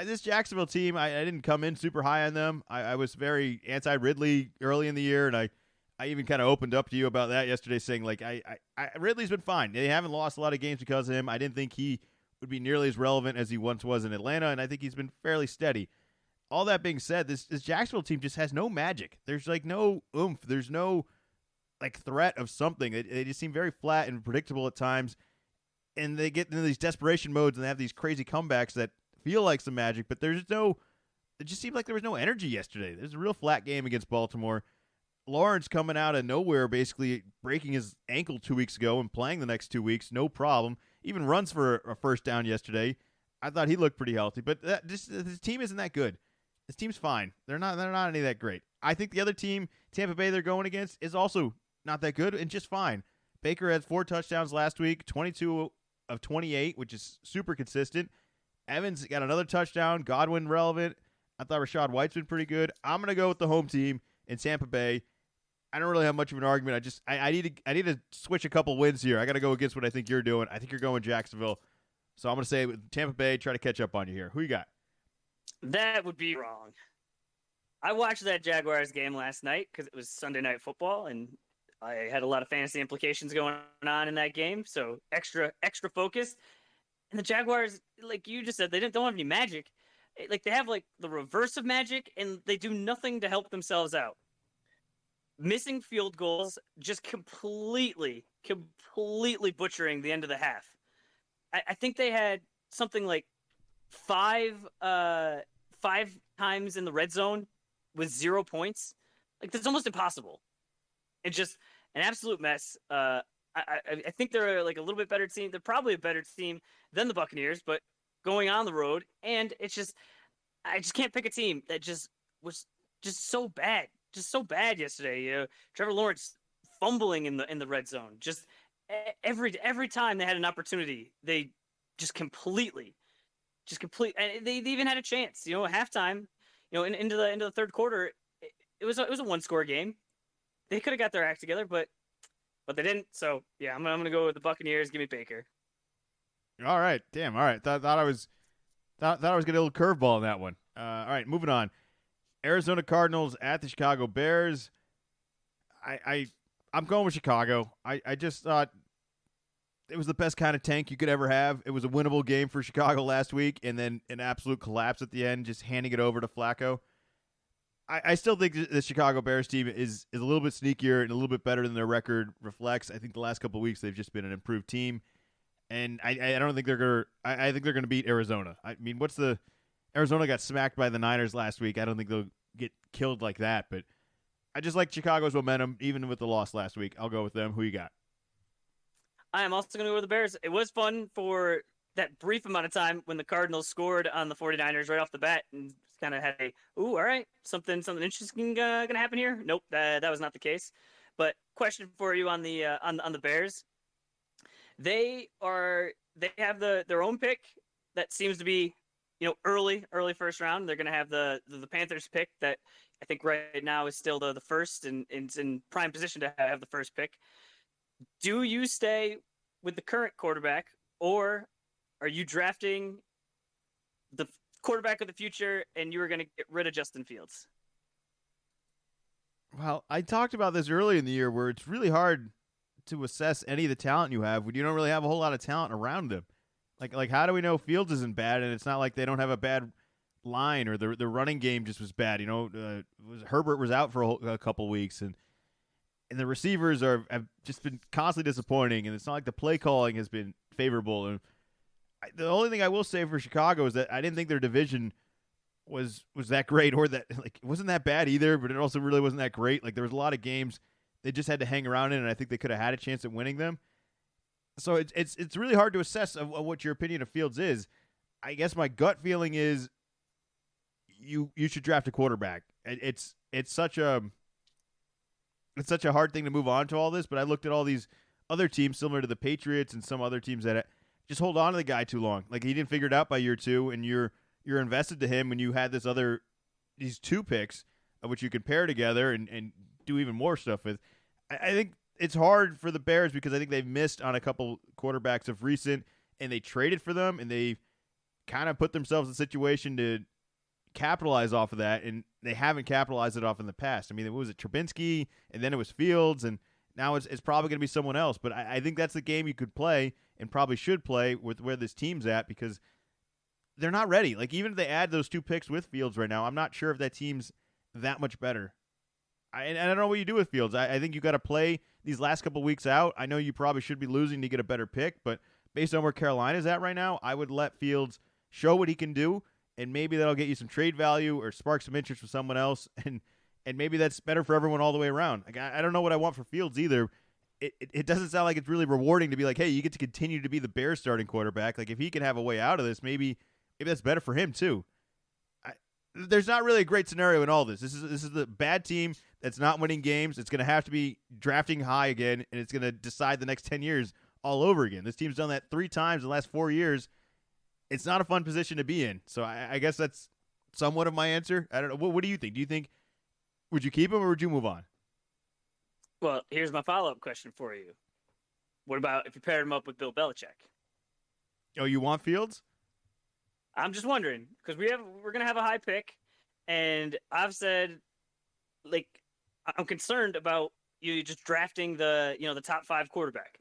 This Jacksonville team, I didn't come in super high on them. I was very anti-Ridley early in the year, and I even kind of opened up to you about that yesterday, saying like Ridley's been fine. They haven't lost a lot of games because of him. I didn't think he would be nearly as relevant as he once was in Atlanta, and I think he's been fairly steady. All that being said, this Jacksonville team just has no magic. There's like no oomph. There's no like threat of something. They just seem very flat and predictable at times, and they get into these desperation modes and they have these crazy comebacks that feel like some magic, but there's no. It just seemed like there was no energy yesterday. There's a real flat game against Baltimore. Lawrence coming out of nowhere, basically breaking his ankle 2 weeks ago and playing the next 2 weeks, no problem. Even runs for a first down yesterday. I thought he looked pretty healthy, but this team isn't that good. This team's fine. They're not any that great. I think the other team, Tampa Bay, they're going against is also not that good and just fine. Baker had 4 touchdowns last week, 22 of 28, which is super consistent. Evans got another touchdown. Godwin relevant. I thought Rachaad White's been pretty good. I'm gonna go with the home team in Tampa Bay. I don't really have much of an argument. I need to switch a couple wins here. I got to go against what I think you're doing. I think you're going Jacksonville. So I'm going to say Tampa Bay, try to catch up on you here. Who you got? That would be wrong. I watched that Jaguars game last night because it was Sunday Night Football, and I had a lot of fantasy implications going on in that game, so extra focus. And the Jaguars, like you just said, they don't have any magic. Like they have like the reverse of magic, and they do nothing to help themselves out. Missing field goals, just completely butchering the end of the half. I think they had something like five times in the red zone with 0 points. Like that's almost impossible. It's just an absolute mess. I think they're like a little bit better team. They're probably a better team than the Buccaneers, but going on the road, and it's just I just can't pick a team that just was just so bad. Just so bad yesterday. Trevor Lawrence fumbling in the red zone. Just every time they had an opportunity, they just completely. And they even had a chance. At halftime. Into the third quarter, it was a 1-score game. They could have got their act together, but they didn't. So yeah, I'm gonna go with the Buccaneers. Give me Baker. All right, damn. All right, thought I was getting a little curveball in that one. All right, moving on. Arizona Cardinals at the Chicago Bears. I'm going with Chicago. I just thought it was the best kind of tank you could ever have. It was a winnable game for Chicago last week, and then an absolute collapse at the end, just handing it over to Flacco. I still think the Chicago Bears team is a little bit sneakier and a little bit better than their record reflects. I think the last couple of weeks they've just been an improved team, and I don't think they're gonna. I think they're gonna beat Arizona. I mean, Arizona got smacked by the Niners last week. I don't think they'll get killed like that, but I just like Chicago's momentum, even with the loss last week. I'll go with them. Who you got? I am also going to go with the Bears. It was fun for that brief amount of time when the Cardinals scored on the 49ers right off the bat and kind of had all right, something interesting going to happen here. Nope, that was not the case. But question for you on the Bears. They have their own pick that seems to be early first round. They're going to have the Panthers pick that I think right now is still the first and it's in prime position to have the first pick. Do you stay with the current quarterback, or are you drafting the quarterback of the future and you were going to get rid of Justin Fields? Well, I talked about this early in the year where it's really hard to assess any of the talent you have when you don't really have a whole lot of talent around them. Like how do we know Fields isn't bad, and it's not like they don't have a bad line or the running game just was bad. Herbert was out for a couple weeks, and the receivers have just been constantly disappointing, and it's not like the play calling has been favorable. And the only thing I will say for Chicago is that I didn't think their division was that great, or that like it wasn't that bad either, but it also really wasn't that great. Like there was a lot of games they just had to hang around in, and I think they could have had a chance at winning them. So it's really hard to assess of what your opinion of Fields is. I guess my gut feeling is you should draft a quarterback. It's such a hard thing to move on to all this, but I looked at all these other teams similar to the Patriots and some other teams that just hold on to the guy too long. Like he didn't figure it out by year 2, and you're invested to him when you had these 2 picks of which you could pair together and do even more stuff with. I think it's hard for the Bears because I think they've missed on a couple quarterbacks of recent, and they traded for them, and they kind of put themselves in a situation to capitalize off of that, and they haven't capitalized it off in the past. I mean, it was Trubinsky, and then it was Fields, and now it's probably going to be someone else. But I think that's the game you could play and probably should play with where this team's at, because they're not ready. Like, even if they add those 2 picks with Fields right now, I'm not sure if that team's that much better. And I don't know what you do with Fields. I think you got to play these last couple weeks out. I know you probably should be losing to get a better pick, but based on where Carolina's at right now, I would let Fields show what he can do, and maybe that'll get you some trade value or spark some interest with someone else, and maybe that's better for everyone all the way around. Like, I don't know what I want for Fields either. It doesn't sound like it's really rewarding to be like, hey, you get to continue to be the Bears starting quarterback. Like, if he can have a way out of this, maybe that's better for him too. There's not really a great scenario in all this. This is the bad team that's not winning games. It's going to have to be drafting high again, and it's going to decide the next 10 years all over again. This team's done that 3 times in the last 4 years. It's not a fun position to be in. So I guess that's somewhat of my answer. I don't know. What do you think? Would you keep him or would you move on? Well, here's my follow-up question for you. What about if you paired him up with Bill Belichick? Oh, you want Fields? I'm just wondering, because we're gonna have a high pick, and I've said, like, I'm concerned about you just drafting the top 5 quarterback.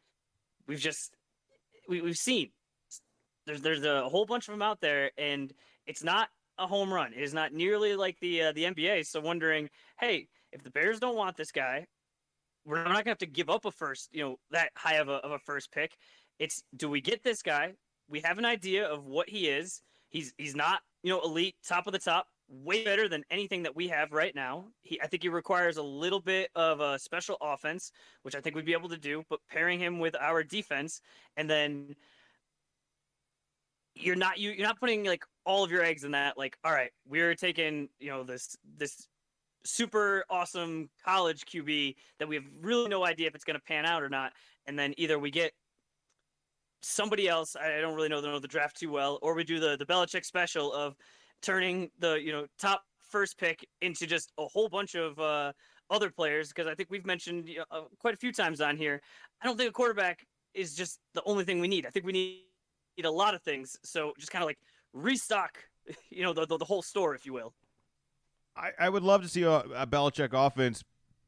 We've seen there's a whole bunch of them out there, and it's not a home run. It is not nearly like the NBA. So wondering, hey, if the Bears don't want this guy, we're not gonna have to give up a first, that high of a first pick. It's, do we get this guy? We have an idea of what he is. He's not, elite, top of the top, way better than anything that we have right now. I think he requires a little bit of a special offense, which I think we'd be able to do, but pairing him with our defense, and then you're not putting like all of your eggs in that. Like, all right, we're taking, this super awesome college QB that we have really no idea if it's going to pan out or not. And then either we get somebody else, I don't really know the draft too well, or we do the Belichick special of turning the top first pick into just a whole bunch of other players, because I think we've mentioned quite a few times on here, I don't think a quarterback is just the only thing we need. I think we need a lot of things. So just kind of like restock the whole store, if you will. I would love to see a Belichick offense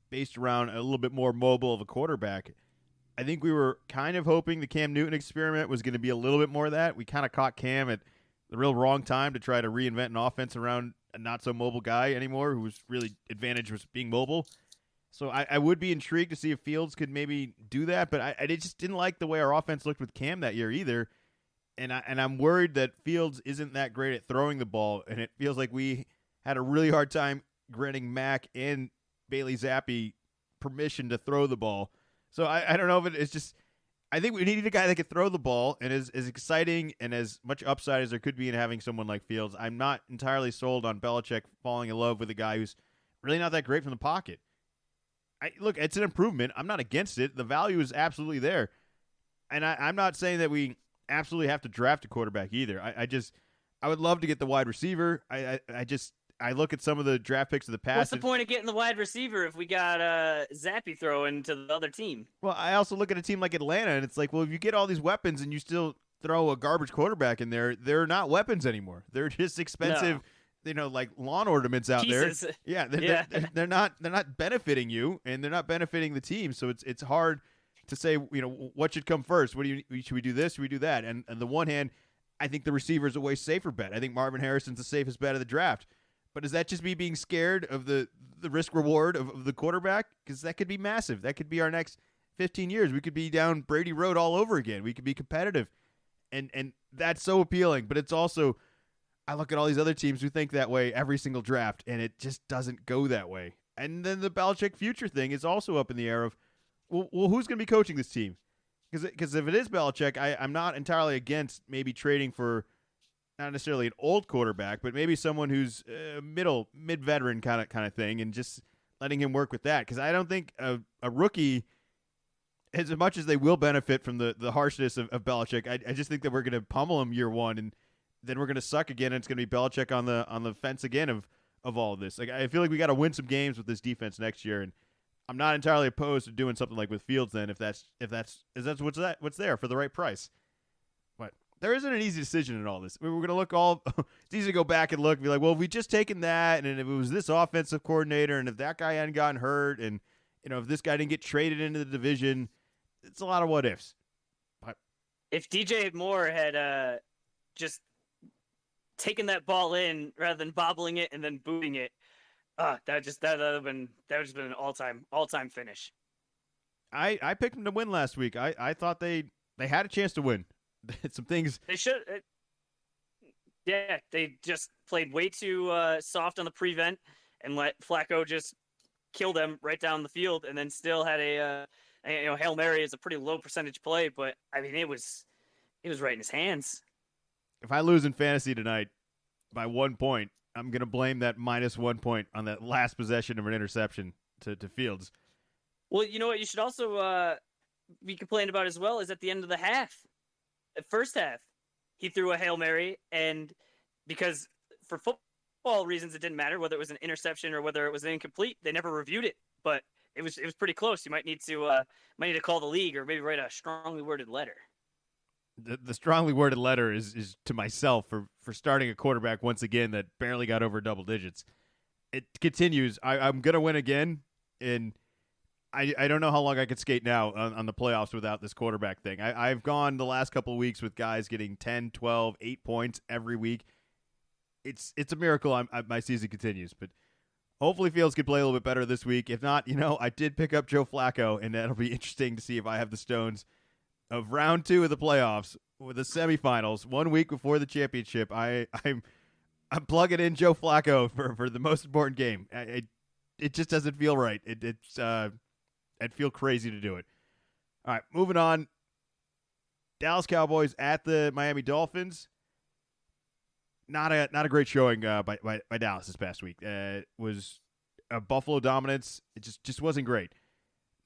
based around a little bit more mobile of a quarterback. I think we were kind of hoping the Cam Newton experiment was going to be a little bit more of that. We kind of caught Cam at the real wrong time to try to reinvent an offense around a not-so-mobile guy anymore, whose really advantage was being mobile. So I would be intrigued to see if Fields could maybe do that, but I just didn't like the way our offense looked with Cam that year either. And I'm worried that Fields isn't that great at throwing the ball, and it feels like we had a really hard time granting Mac and Bailey Zappi permission to throw the ball. So I don't know if it's just – I think we needed a guy that could throw the ball, and as exciting and as much upside as there could be in having someone like Fields, I'm not entirely sold on Belichick falling in love with a guy who's really not that great from the pocket. Look, it's an improvement. I'm not against it. The value is absolutely there. And I'm not saying that we absolutely have to draft a quarterback either. I would love to get the wide receiver. I look at some of the draft picks of the past. What's the point of getting the wide receiver if we got Zappi throwing to the other team? Well, I also look at a team like Atlanta, and it's like, well, if you get all these weapons and you still throw a garbage quarterback in there, they're not weapons anymore. They're just expensive, like lawn ornaments out Pieces. there. Yeah, they're not benefiting you, and they're not benefiting the team. So it's hard to say, what should come first. Should we do this? Should we do that? And on the one hand, I think the receiver is a way safer bet. I think Marvin Harrison's the safest bet of the draft. But is that just me being scared of the risk reward of the quarterback? Because that could be massive. That could be our next 15 years. We could be down Brady Road all over again. We could be competitive. And that's so appealing. But it's also, I look at all these other teams who think that way every single draft, and it just doesn't go that way. And then the Belichick future thing is also up in the air of, well who's going to be coaching this team? Because if it is Belichick, I'm not entirely against maybe trading for not necessarily an old quarterback, but maybe someone who's mid-veteran kind of thing, and just letting him work with that. Because I don't think a rookie, as much as they will benefit from the harshness of Belichick, I just think that we're going to pummel him year one, and then we're going to suck again, and it's going to be Belichick on the fence again of all of this. Like, I feel like we got to win some games with this defense next year, and I'm not entirely opposed to doing something like with Fields then if that's what's there for the right price. But there isn't an easy decision in all this. We're going to look all – it's easy to go back and look and be like, well, if we just taken that, and if it was this offensive coordinator, and if that guy hadn't gotten hurt, and, if this guy didn't get traded into the division, it's a lot of what ifs. But if DJ Moore had just taken that ball in rather than bobbling it and then booting it, that would just been an all-time finish. I picked them to win last week. I thought they had a chance to win. Some things they should. They just played way too soft on the prevent and let Flacco just kill them right down the field, and then still had a Hail Mary is a pretty low percentage play, but I mean it was right in his hands. If I lose in fantasy tonight by 1 point, I'm going to blame that -1 point on that last possession of an interception to Fields. Well, you know what you should also be complaining about as well is at the end of the first half, he threw a Hail Mary, and because for football reasons it didn't matter whether it was an interception or whether it was incomplete, they never reviewed it, but it was pretty close. You might need to call the league or maybe write a strongly worded letter. The strongly worded letter is to myself for starting a quarterback once again that barely got over double digits. It continues. I'm going to win again, and I don't know how long I could skate now on the playoffs without this quarterback thing. I've gone the last couple of weeks with guys getting 10, 12, 8 points every week. It's a miracle my season continues, but hopefully Fields could play a little bit better this week. If not, I did pick up Joe Flacco, and that'll be interesting to see if I have the stones of round 2 of the playoffs with the semifinals 1 week before the championship. I'm plugging in Joe Flacco for the most important game. It just doesn't feel right. I'd feel crazy to do it. All right, moving on. Dallas Cowboys at the Miami Dolphins. Not a great showing by Dallas this past week. It was a Buffalo dominance. It just wasn't great.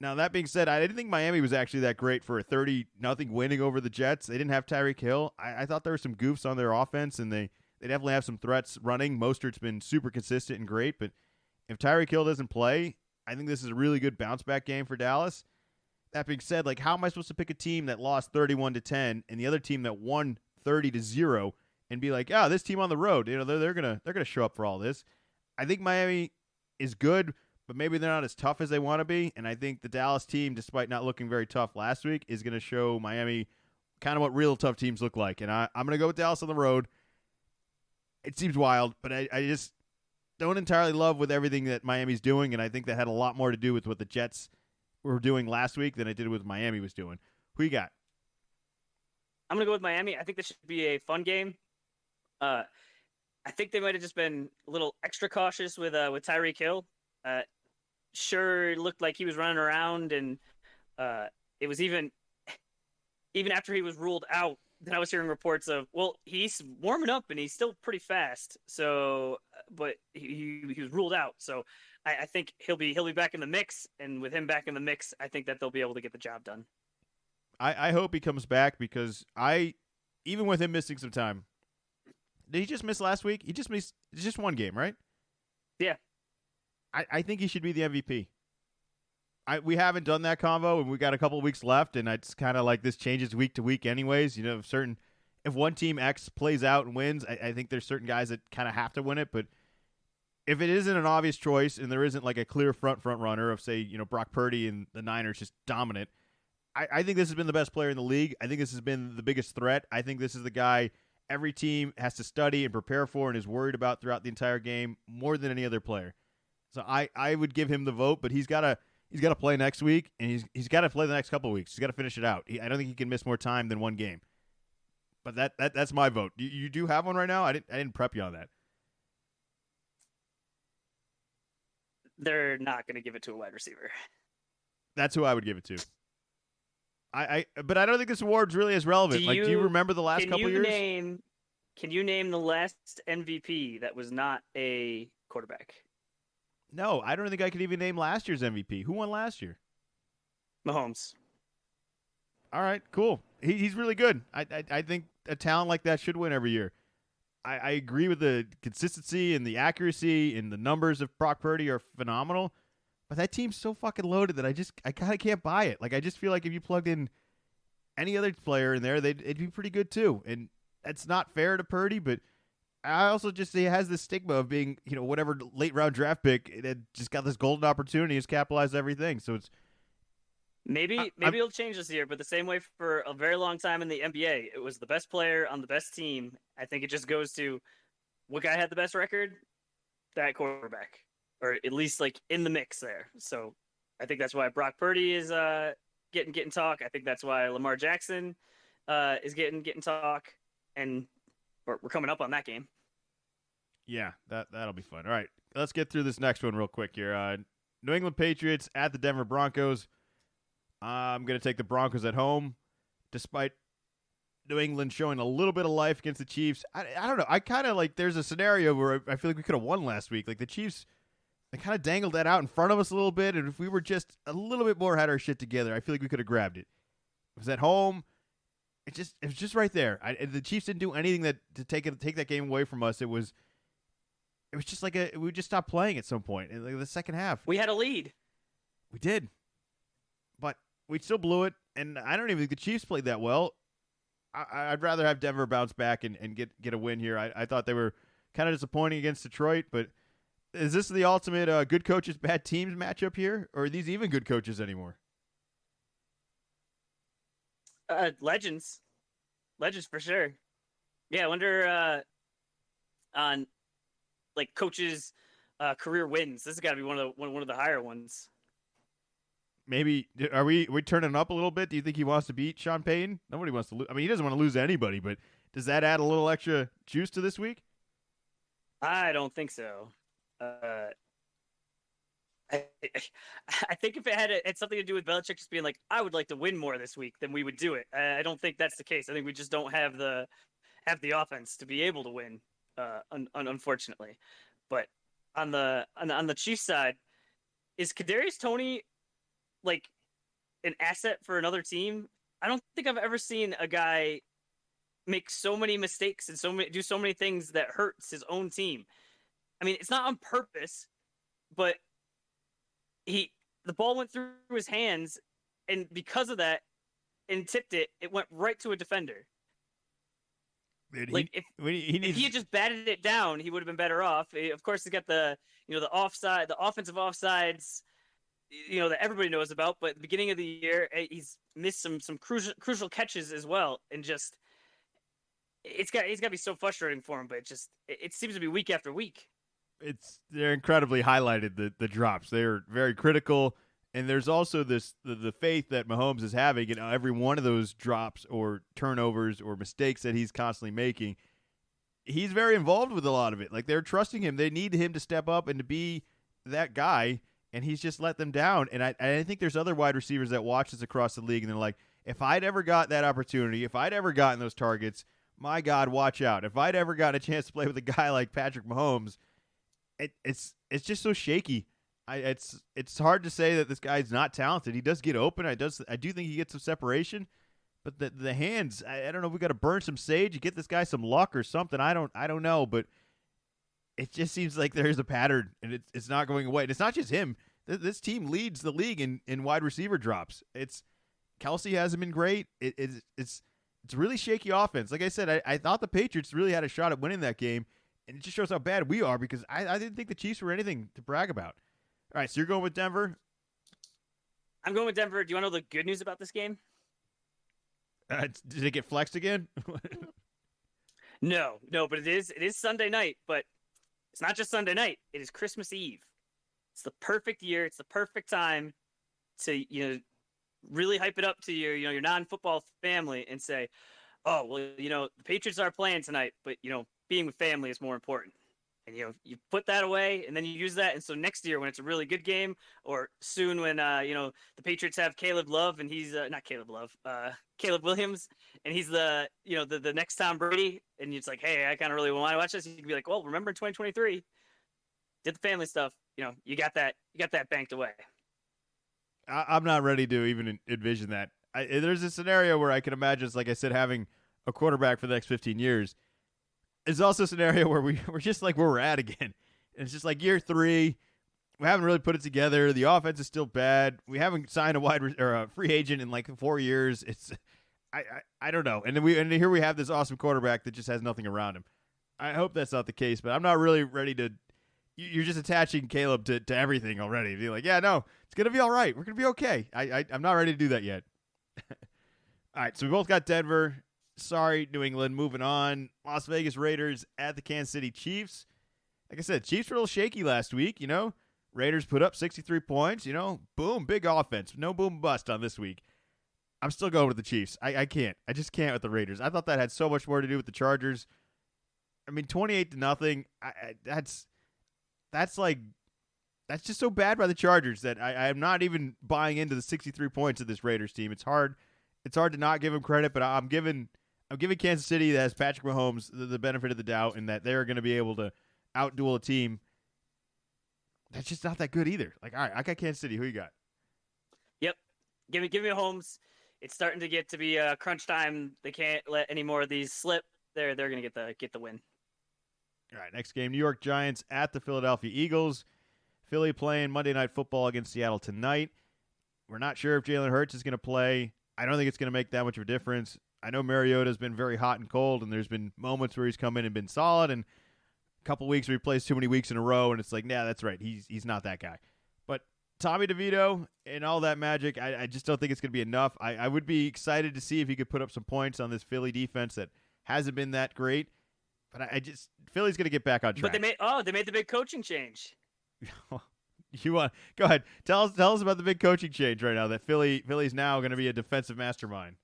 Now, that being said, I didn't think Miami was actually that great for a 30-0 winning over the Jets. They didn't have Tyreek Hill. I thought there were some goofs on their offense, and they definitely have some threats running. Mostert's been super consistent and great, but if Tyreek Hill doesn't play, I think this is a really good bounce-back game for Dallas. That being said, like, how am I supposed to pick a team that lost 31-10 and the other team that won 30-0 and be like, this team on the road, they're gonna show up for all this? I think Miami is good, but maybe they're not as tough as they want to be. And I think the Dallas team, despite not looking very tough last week, is going to show Miami kind of what real tough teams look like. And I'm going to go with Dallas on the road. It seems wild, but I just don't entirely love with everything that Miami's doing. And I think that had a lot more to do with what the Jets were doing last week than it did with Miami was doing. Who you got? I'm going to go with Miami. I think this should be a fun game. I think they might have just been a little extra cautious with Tyreek Hill. Sure looked like he was running around, and it was even after he was ruled out, then I was hearing reports of, well, he's warming up and he's still pretty fast, so but he was ruled out, so I think he'll be back in the mix, and with him back in the mix, I think that they'll be able to get the job done. I hope he comes back, because even with him missing some time, did he just miss last week? He just missed just one game, right? Yeah. I think he should be the MVP. We haven't done that convo, and we got a couple of weeks left, and it's kind of like this changes week to week anyways. If one team X plays out and wins, I think there's certain guys that kind of have to win it. But if it isn't an obvious choice and there isn't like a clear front runner of, say, Brock Purdy and the Niners just dominant, I think this has been the best player in the league. I think this has been the biggest threat. I think this is the guy every team has to study and prepare for and is worried about throughout the entire game more than any other player. So I would give him the vote, but he's got to play next week, and he's got to play the next couple of weeks. He's got to finish it out. I don't think he can miss more time than one game. But that's my vote. You do have one right now? I didn't prep you on that. They're not going to give it to a wide receiver. That's who I would give it to. But I don't think this award's really as relevant. Do you remember the last couple years? Can you name the last MVP that was not a quarterback? No, I don't think I could even name last year's MVP. Who won last year? Mahomes. All right, cool. He's really good. I think a talent like that should win every year. I agree with the consistency and the accuracy and the numbers of Brock Purdy are phenomenal. But that team's so fucking loaded that I kind of can't buy it. Like, I just feel like if you plugged in any other player in there, it'd be pretty good too. And that's not fair to Purdy, but I also just say he has this stigma of being, whatever late round draft pick that just got this golden opportunity, has capitalized everything. So it's maybe it'll change this year, but the same way for a very long time in the NBA, it was the best player on the best team. I think it just goes to what guy had the best record, that quarterback. Or at least like in the mix there. So I think that's why Brock Purdy is getting talk. I think that's why Lamar Jackson is getting talk, and we're coming up on that game. Yeah, that'll be fun. All right, let's get through this next one real quick here. New England Patriots at the Denver Broncos. I'm going to take the Broncos at home, despite New England showing a little bit of life against the Chiefs. I don't know. I kind of like there's a scenario where I feel like we could have won last week. Like the Chiefs, they kind of dangled that out in front of us a little bit, and if we were just a little bit more had our shit together, I feel like we could have grabbed it. It was at home. It was just right there. The Chiefs didn't do anything to take that game away from us. It was just like we just stopped playing at some point in the second half. We had a lead. We did, but we still blew it, and I don't even think the Chiefs played that well. I'd rather have Denver bounce back and get a win here. I thought they were kind of disappointing against Detroit, but is this the ultimate good coaches, bad teams matchup here? Or are these even good coaches anymore? Legends for sure. Yeah, I wonder on like coaches' career wins. This has got to be one of the higher ones. Maybe are we turning up a little bit? Do you think he wants to beat Sean Payton? Nobody wants to lose. I mean, he doesn't want to lose to anybody, but does that add a little extra juice to this week? I don't think so. I think if it had something to do with Belichick just being like, I would like to win more this week, then we would do it. I don't think that's the case. I think we just don't have the offense to be able to win, unfortunately. But on the Chiefs side, is Kadarius Toney like an asset for another team? I don't think I've ever seen a guy make so many mistakes and do so many things that hurts his own team. I mean, it's not on purpose, but the ball went through his hands, and because of that, and tipped it, it went right to a defender. Dude, if he had just batted it down, he would have been better off. Of course, he's got the offside, the offensive offsides, that everybody knows about. But at the beginning of the year, he's missed some crucial catches as well, and just it's got to be so frustrating for him. But it seems to be week after week. They're incredibly highlighted, the drops. They're very critical, and there's also the faith that Mahomes is having in every one of those drops or turnovers or mistakes that he's constantly making. He's very involved with a lot of it. Like, they're trusting him. They need him to step up and to be that guy, and he's just let them down. And I think there's other wide receivers that watch this across the league, and they're like, if I'd ever got that opportunity, if I'd ever gotten those targets, my God, watch out. If I'd ever gotten a chance to play with a guy like Patrick Mahomes, it's just so shaky. It's hard to say that this guy's not talented. He does get open. I do think he gets some separation, but the hands. I don't know if we got to burn some sage and get this guy some luck or something. I don't know, but it just seems like there's a pattern, and it's not going away. And it's not just him. This team leads the league in wide receiver drops. Kelsey hasn't been great. It's a really shaky offense. Like I said, I thought the Patriots really had a shot at winning that game. And it just shows how bad we are because I didn't think the Chiefs were anything to brag about. All right, so you're going with Denver? I'm going with Denver. Do you want to know the good news about this game? Did it get flexed again? No, but it is Sunday night, but it's not just Sunday night. It is Christmas Eve. It's the perfect year. It's the perfect time to really hype it up to your non-football family and say, oh well, the Patriots are playing tonight, but being with family is more important. And you put that away, and then you use that. And so next year, when it's a really good game, or soon when the Patriots have Caleb Love, and he's not Caleb Love, Caleb Williams, and he's the next Tom Brady, and it's like, hey, I kind of really want to watch this. You can be like, well, remember in 2023, did the family stuff. You got that banked away. I'm not ready to even envision that. There's a scenario where I can imagine, it's like I said, having a quarterback for the next 15 years. It's also a scenario where we're just like where we're at again. And it's just like year 3. We haven't really put it together. The offense is still bad. We haven't signed a free agent in like 4 years. It's I don't know. And here we have this awesome quarterback that just has nothing around him. I hope that's not the case, but I'm not really ready to. You're just attaching Caleb to everything already. Be like, yeah, no, it's gonna be all right. We're gonna be okay. I'm not ready to do that yet. All right, so we both got Denver. Sorry, New England. Moving on. Las Vegas Raiders at the Kansas City Chiefs. Like I said, Chiefs were a little shaky last week. Raiders put up 63 points. Boom, big offense. No boom bust on this week. I'm still going with the Chiefs. I can't. I just can't with the Raiders. I thought that had so much more to do with the Chargers. I mean, 28-0. That's just so bad by the Chargers that I'm not even buying into the 63 points of this Raiders team. It's hard to not give them credit, but I'm giving Kansas City, that has Patrick Mahomes, the benefit of the doubt, and that they're going to be able to outduel a team that's just not that good either. Like, all right, I got Kansas City. Who you got? Yep, give me Mahomes. It's starting to get to be crunch time. They can't let any more of these slip. They're going to get the win. All right, next game, New York Giants at the Philadelphia Eagles. Philly playing Monday Night Football against Seattle tonight. We're not sure if Jalen Hurts is going to play. I don't think it's going to make that much of a difference. I know Mariota's been very hot and cold, and there's been moments where he's come in and been solid, and a couple weeks where he plays too many weeks in a row, and it's like, nah, that's right. He's not that guy. But Tommy DeVito and all that magic, I just don't think it's going to be enough. I would be excited to see if he could put up some points on this Philly defense that hasn't been that great. But Philly's going to get back on track. But they made the big coaching change. Go ahead. Tell us about the big coaching change right now. That Philly's now going to be a defensive mastermind.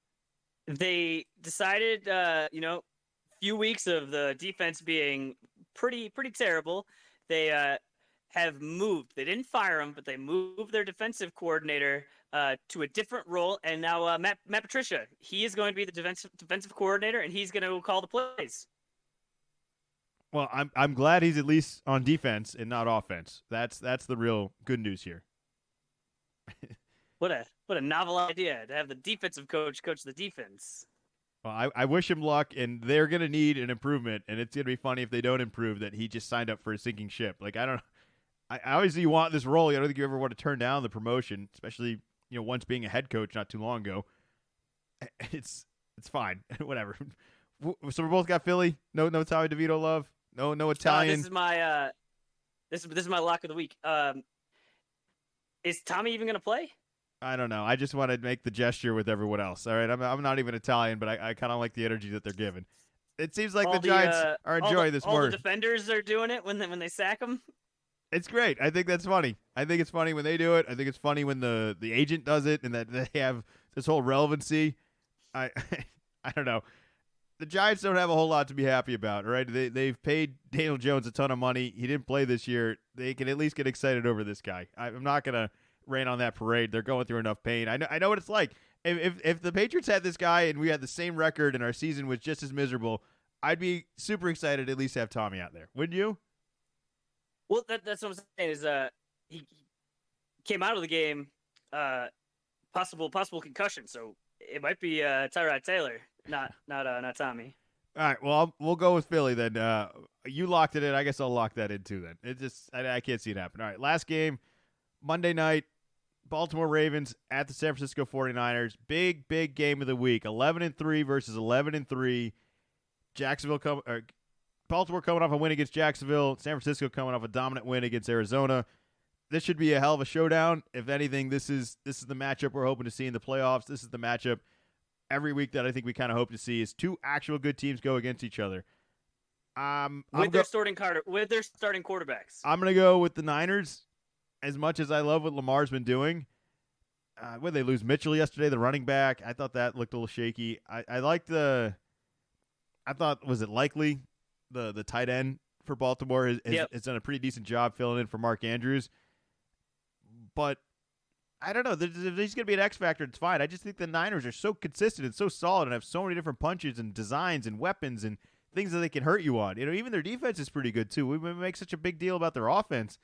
They decided, few weeks of the defense being pretty terrible. They have moved. They didn't fire him, but they moved their defensive coordinator to a different role. And now Matt Patricia, he is going to be the defensive coordinator, and he's going to call the plays. Well, I'm glad he's at least on defense and not offense. That's the real good news here. What a novel idea to have the defensive coach the defense. Well, I wish him luck, and they're going to need an improvement, and it's going to be funny if they don't improve that he just signed up for a sinking ship. Like, I don't know. I obviously you want this role. I don't think you ever want to turn down the promotion, especially, once being a head coach not too long ago. It's fine. Whatever. So we both got Philly. No Tommy DeVito love. No Italian. This is my lock of the week. Is Tommy even going to play? I don't know. I just want to make the gesture with everyone else. All right, I'm not even Italian, but I kind of like the energy that they're giving. It seems like the Giants are enjoying this more. All the defenders are doing it when they sack them. It's great. I think that's funny. I think it's funny when they do it. I think it's funny when the agent does it, and that they have this whole relevancy. I don't know. The Giants don't have a whole lot to be happy about, right? They've paid Daniel Jones a ton of money. He didn't play this year. They can at least get excited over this guy. I'm not gonna rain on that parade. They're going through enough pain. I know what it's like. If the Patriots had this guy and we had the same record and our season was just as miserable, I'd be super excited to at least have Tommy out there. Wouldn't you? Well, that's what I'm saying is he came out of the game possible concussion, so it might be Tyrod Taylor, not Tommy. All right, well we'll go with Philly then. You locked it in. I guess I'll lock that in too then. It just I can't see it happen. All right, last game, Monday night, Baltimore Ravens at the San Francisco 49ers. Big game of the week. 11-3 versus 11-3. Baltimore coming off a win against Jacksonville. San Francisco coming off a dominant win against Arizona. This should be a hell of a showdown. If anything, this is the matchup we're hoping to see in the playoffs. This is the matchup every week that I think we kind of hope to see is two actual good teams go against each other. With their starting quarterbacks. I'm going to go with the Niners. As much as I love what Lamar's been doing, when they lose Mitchell yesterday, the running back, I thought that looked a little shaky. I like the I thought, was it likely the tight end for Baltimore has done a pretty decent job filling in for Mark Andrews. But I don't know. If he's going to be an X factor, it's fine. I just think the Niners are so consistent and so solid and have so many different punches and designs and weapons and things that they can hurt you on. Even their defense is pretty good, too. We make such a big deal about their offense,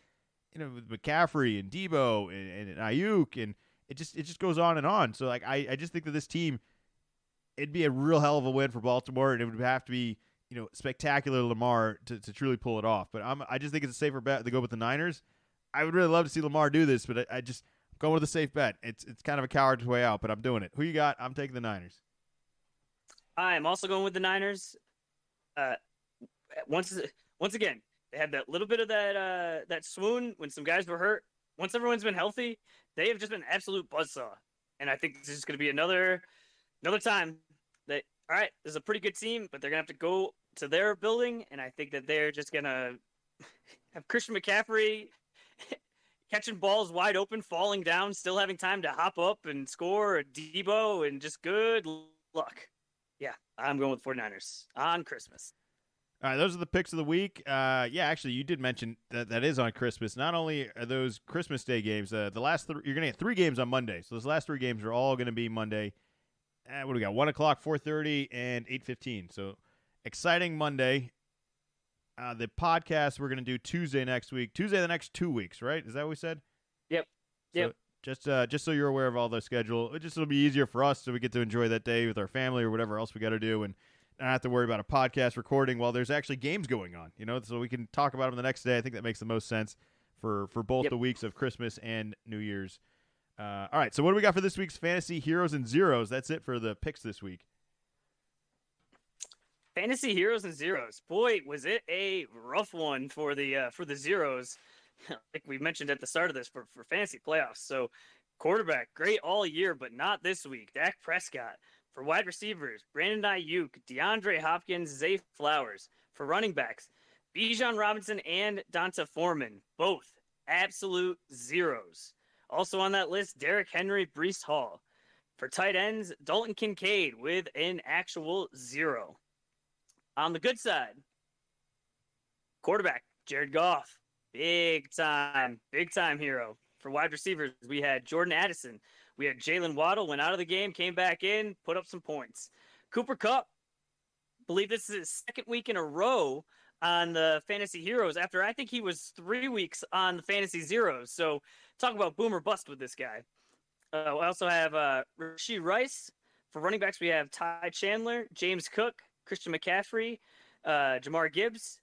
with McCaffrey and Debo and Ayuk, and it just goes on and on. So, I just think that this team, it'd be a real hell of a win for Baltimore, and it would have to be, spectacular Lamar to truly pull it off. But I just think it's a safer bet to go with the Niners. I would really love to see Lamar do this, but I'm going with a safe bet. It's kind of a coward's way out, but I'm doing it. Who you got? I'm taking the Niners. I'm also going with the Niners. Once again, they had that little bit of that swoon when some guys were hurt. Once everyone's been healthy, they have just been an absolute buzzsaw. And I think this is going to be another time that, all right, this is a pretty good team, but they're going to have to go to their building, and I think that they're just going to have Christian McCaffrey catching balls wide open, falling down, still having time to hop up and score a Debo, and just good luck. Yeah, I'm going with 49ers on Christmas. All right, those are the picks of the week. Actually, you did mention that is on Christmas. Not only are those Christmas Day games, the last you're going to get 3 games on Monday. So those last 3 games are all going to be Monday. What do we got? 1 o'clock, 4:30, and 8:15. So exciting Monday. The podcast we're going to do Tuesday next week. Tuesday the next 2 weeks, right? Is that what we said? Yep. Yep. So just so you're aware of all the schedule, it'll be easier for us so we get to enjoy that day with our family or whatever else we got to do, and not have to worry about a podcast recording while there's actually games going on. So we can talk about them the next day. I think that makes the most sense for both the weeks of Christmas and New Year's. All right, so what do we got for this week's Fantasy Heroes and Zeros? That's it for the picks this week. Fantasy Heroes and Zeros. Boy, was it a rough one for the Zeros. Like we mentioned at the start of this for fantasy playoffs. So quarterback, great all year, but not this week. Dak Prescott. For wide receivers, Brandon Ayuk, DeAndre Hopkins, Zay Flowers. For running backs, Bijan Robinson and Donta Foreman. Both absolute zeros. Also on that list, Derrick Henry, Breece Hall. For tight ends, Dalton Kincaid with an actual 0. On the good side, quarterback, Jared Goff. Big time hero. For wide receivers, we had Jordan Addison. We had Jalen Waddle, went out of the game, came back in, put up some points. Cooper Kupp, believe this is his 2nd week in a row on the Fantasy Heroes after I think he was 3 weeks on the Fantasy Zeros. So talk about boom or bust with this guy. We also have Rashee Rice. For running backs, we have Ty Chandler, James Cook, Christian McCaffrey, Jamar Gibbs.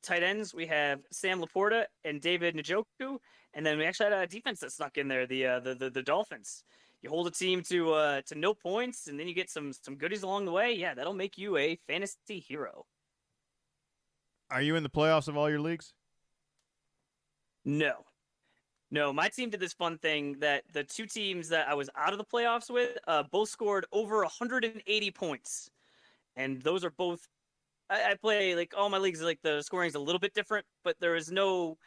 Tight ends, we have Sam Laporta and David Njoku. And then we actually had a defense that snuck in there, the Dolphins. You hold a team to no points, and then you get some goodies along the way. Yeah, that'll make you a fantasy hero. Are you in the playoffs of all your leagues? No, my team did this fun thing that the 2 teams that I was out of the playoffs with both scored over 180 points. And those are both, I play, like, all my leagues, like, the scoring's a little bit different, but there is no,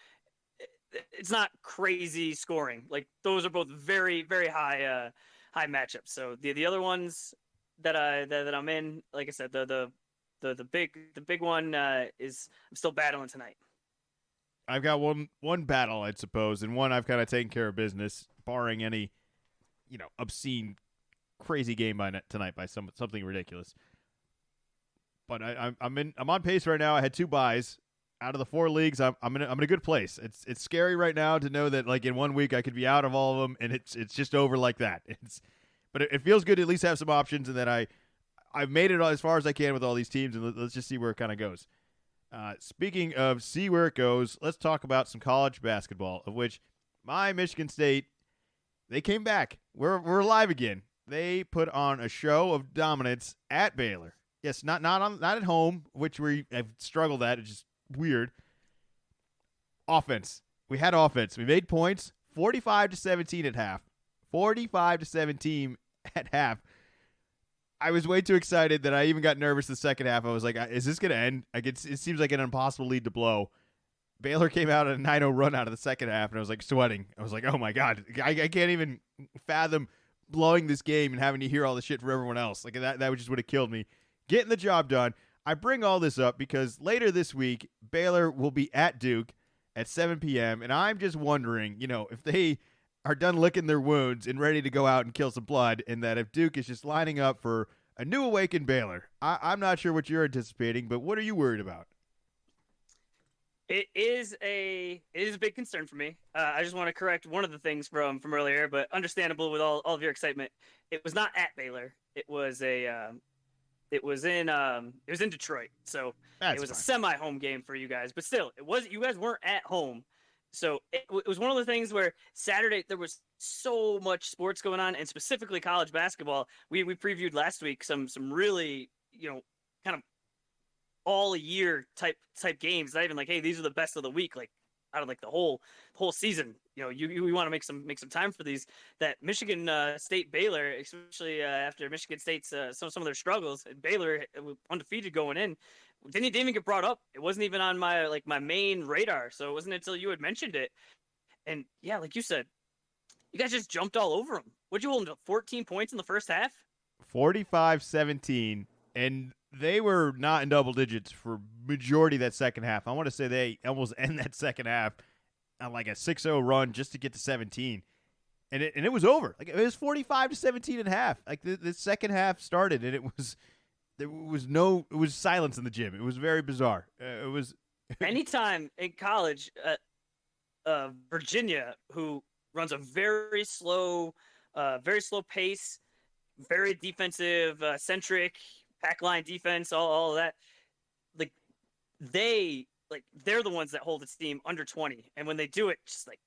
it's not crazy scoring. Like, those are both very, very high matchups. So the other ones that I'm in, like I said, the big one is I'm still battling tonight. I've got one battle, I suppose, and one I've kind of taken care of business, barring any, obscene, crazy game tonight by something ridiculous. But I'm on pace right now. I had 2 buys out of the 4 leagues. I'm in a good place. It's scary right now to know that, like, in 1 week I could be out of all of them and it's just over like that. But it feels good to at least have some options, and that I've made it as far as I can with all these teams, and let's just see where it kind of goes. Speaking of see where it goes, let's talk about some college basketball, of which my Michigan State, they came back. We're alive again. They put on a show of dominance at Baylor. Yes, not at home, which we have struggled at. It's just weird. Offense. We had offense. We made points. 45-17 at half. 45-17 at half. I was way too excited that I even got nervous the second half. I was like, is this going to end? It seems like an impossible lead to blow. Baylor came out at a 9-0 run out of the second half, and I was like sweating. I was like, oh my God, I can't even fathom blowing this game and having to hear all the shit from everyone else. Like that just would have killed me. Getting the job done. I bring all this up because later this week, Baylor will be at Duke at 7 p.m., and I'm just wondering, if they are done licking their wounds and ready to go out and kill some blood, and that if Duke is just lining up for a new awakened Baylor. I'm not sure what you're anticipating, but what are you worried about? It is a big concern for me. I just want to correct one of the things from earlier, but understandable with all of your excitement. It was not at Baylor. It was in Detroit. So it was Fine. a semi-home game for you guys, but still, you guys weren't at home. So it was one of the things where Saturday there was so much sports going on, and specifically college basketball. We previewed last week some really kind of all year type games. Not even like, hey, these are the best of the week. Like out of like the whole season. We want to make some time for these. That Michigan State Baylor, especially after Michigan State's some of their struggles, and Baylor undefeated going in. Didn't even get brought up. It wasn't even on my main radar. So it wasn't until you had mentioned it. And yeah, like you said, you guys just jumped all over them. What'd you hold them to? 14 points in the first half? 45-17, and they were not in double digits for majority of that second half. I want to say they almost end that second half on like a 6-0 run just to get to 17. And it was over. Like it was 45-17 and a half. Like the second half started, and there was silence in the gym. It was very bizarre. It was anytime in college, Virginia, who runs a very slow pace, very defensive centric pack line defense, all of that. Like they're the ones that hold its team under 20, and when they do it, just like,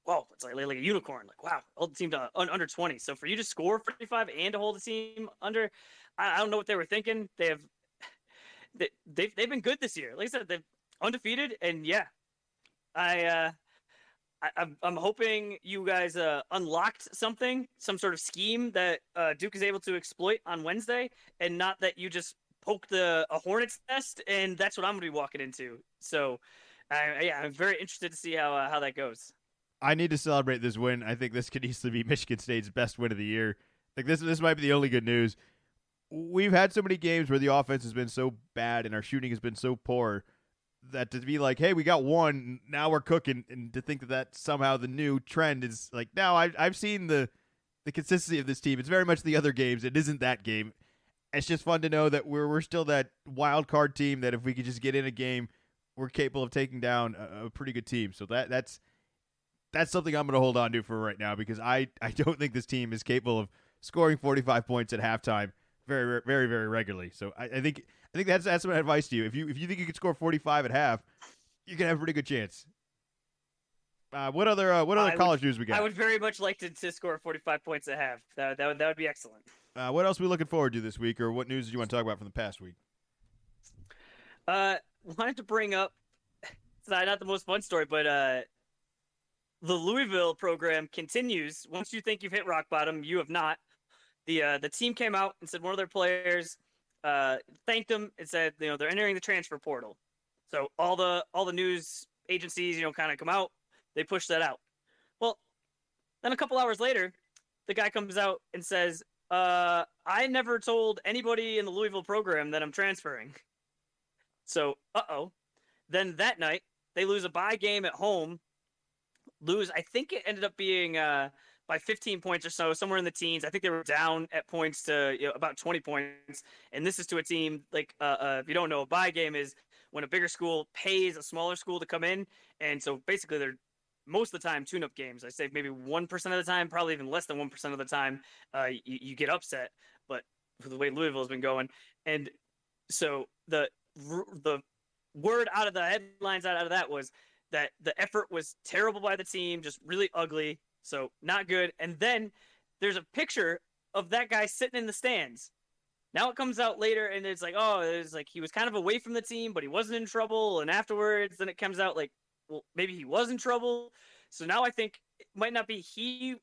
whoa, it's like a unicorn. Like, wow, hold the team to under 20. So for you to score 45 and to hold the team under, I don't know what they were thinking. They've been good this year. Like I said, they've undefeated, and yeah, I'm hoping you guys unlocked some sort of scheme that Duke is able to exploit on Wednesday, and not that you just poked a hornet's nest, and that's what I'm going to be walking into. So, I'm very interested to see how that goes. I need to celebrate this win. I think this could easily be Michigan State's best win of the year. Like this might be the only good news. We've had so many games where the offense has been so bad and our shooting has been so poor that to be like, hey, we got one, now we're cooking, and to think that that's somehow the new trend is like, now I've seen the consistency of this team. It's very much the other games. It isn't that game. It's just fun to know that we're still that wild card team that if we could just get in a game, we're capable of taking down a pretty good team. So that's something I'm going to hold on to for right now, because I don't think this team is capable of scoring 45 points at halftime very, very, very regularly. So I think that's my advice to you. If you think you could score 45 at half, you can have a pretty good chance. What other college news we got? I would very much like to score 45 points at half. That would be excellent. What else are we looking forward to this week, or what news do you want to talk about from the past week? Wanted to bring up, it's not the most fun story, but the Louisville program continues. Once you think you've hit rock bottom, you have not. The team came out and said one of their players thanked them and said, they're entering the transfer portal. So all the news agencies, kind of come out. They push that out. Well, then a couple hours later, the guy comes out and says, I never told anybody in the Louisville program that I'm transferring. So, Then that night, they lose a bye game at home. I think it ended up being by 15 points or so, somewhere in the teens. I think they were down at points to about 20 points. And this is to a team like, if you don't know, a bye game is when a bigger school pays a smaller school to come in. And so basically they're most of the time tune-up games. I say maybe 1% of the time, probably even less than 1% of the time, you get upset. But for the way Louisville has been going. And so the word out of the headlines out of that was that the effort was terrible by the team, just really ugly. So not good. And then there's a picture of that guy sitting in the stands. Now it comes out later, and it's like, he was kind of away from the team, but he wasn't in trouble. And afterwards, then it comes out like, well, maybe he was in trouble. So now I think it might not be he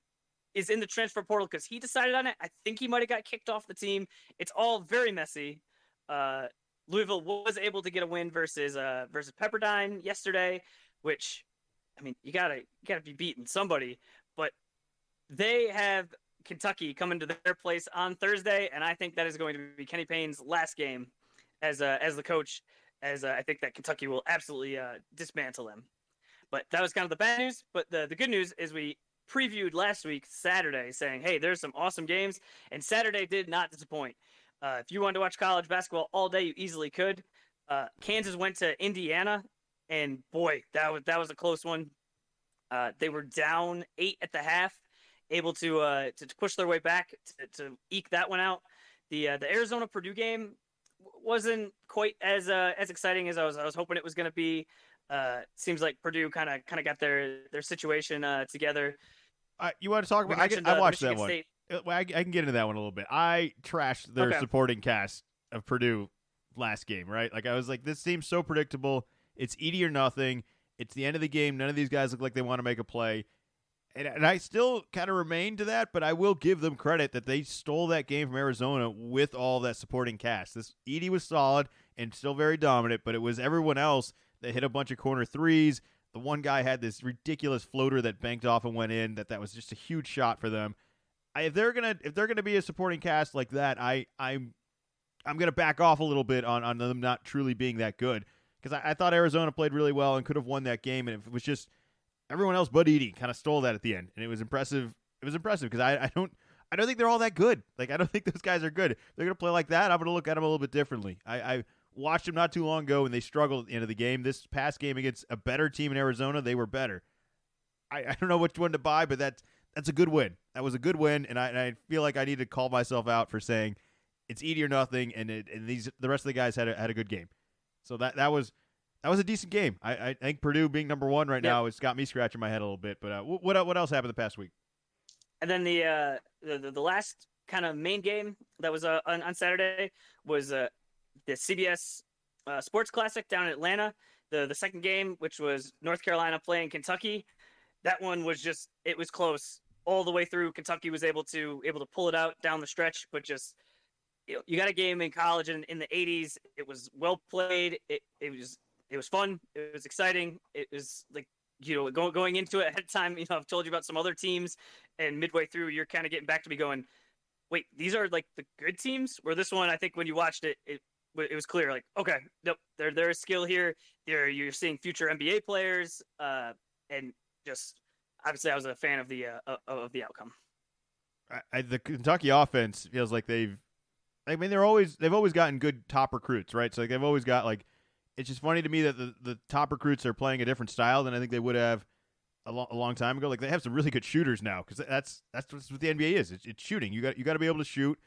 is in the transfer portal because he decided on it. I think he might have got kicked off the team. It's all very messy. Louisville was able to get a win versus Pepperdine yesterday, which, I mean, you gotta be beating somebody. But they have Kentucky coming to their place on Thursday, and I think that is going to be Kenny Payne's last game as the coach, as I think that Kentucky will absolutely dismantle them. But that was kind of the bad news. But the good news is we previewed last week, Saturday, saying, hey, there's some awesome games. And Saturday did not disappoint. If you wanted to watch college basketball all day, you easily could. Kansas went to Indiana, and boy, that was a close one. They were down 8 at the half, able to push their way back to eke that one out. The Arizona Purdue game wasn't quite as exciting as I was hoping it was going to be. Seems like Purdue kind of got their situation together. You want to talk about? I watched that one. I can get into that one a little bit. I trashed their supporting cast of Purdue last game, right? Like I was like, this seems so predictable. It's Edey or nothing. It's the end of the game. None of these guys look like they want to make a play. And I still kind of remain to that, but I will give them credit that they stole that game from Arizona with all that supporting cast. This Edey was solid and still very dominant, but it was everyone else that hit a bunch of corner threes. The one guy had this ridiculous floater that banked off and went in. That was just a huge shot for them. If they're gonna be a supporting cast like that, I'm gonna back off a little bit on them not truly being that good, because I thought Arizona played really well and could have won that game, and it was just everyone else but Edey kind of stole that at the end, and it was impressive. It was impressive because I don't think they're all that good. Like I don't think those guys are good. If they're gonna play like that, I'm gonna look at them a little bit differently. I watched them not too long ago, and they struggled at the end of the game. This past game against a better team in Arizona, they were better. I don't know which one to buy, but that's a good win. That was a good win, and I feel like I need to call myself out for saying it's Edey or nothing, and the rest of the guys had a good game. So that was a decent game. I think Purdue being number one right now, it's got me scratching my head a little bit. But what else happened the past week? And then the last kind of main game that was on Saturday was the CBS Sports Classic down in Atlanta. The second game, which was North Carolina playing Kentucky, that one was it was close all the way through. Kentucky was able to pull it out down the stretch, but just you got a game in college in the 80s. It was well played. It was fun. It was exciting. It was like, going into it ahead of time, I've told you about some other teams, and midway through, you're kind of getting back to me going, wait, these are like the good teams? Where this one, I think when you watched it, it was clear, like, okay, nope, there is skill here. You're seeing future NBA players, and just obviously I was a fan of the outcome. The Kentucky offense feels like they've always gotten good top recruits, right? So like they've always got like, it's just funny to me that the top recruits are playing a different style than I think they would have a long time ago. Like they have some really good shooters now, because that's what the NBA is. It's shooting. You got to be able to shoot.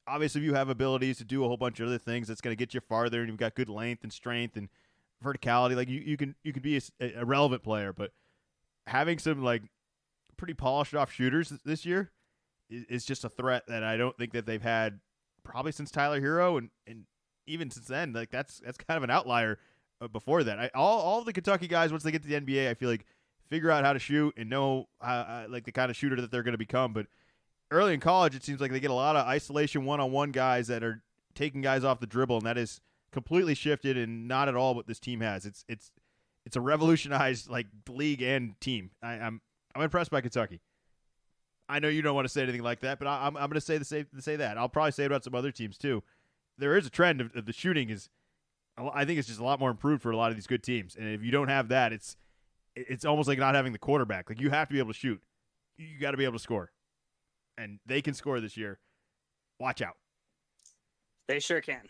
Obviously, if you have abilities to do a whole bunch of other things, that's going to get you farther, and you've got good length and strength and verticality. Like you can be a relevant player, but having some like pretty polished off shooters this year is just a threat that I don't think that they've had probably since Tyler Hero, and even since then. Like that's kind of an outlier. Before that, all of the Kentucky guys, once they get to the NBA, I feel like figure out how to shoot and know like the kind of shooter that they're going to become. But early in college, it seems like they get a lot of isolation one-on-one guys that are taking guys off the dribble, and that is completely shifted and not at all what this team has. It's a revolutionized like league and team. I'm impressed by Kentucky. I know you don't want to say anything like that, but I'm going to say that. I'll probably say it about some other teams too. There is a trend of the shooting is, I think it's just a lot more improved for a lot of these good teams. And if you don't have that, it's almost like not having the quarterback. Like you have to be able to shoot. You got to be able to score. And they can score this year. Watch out. They sure can.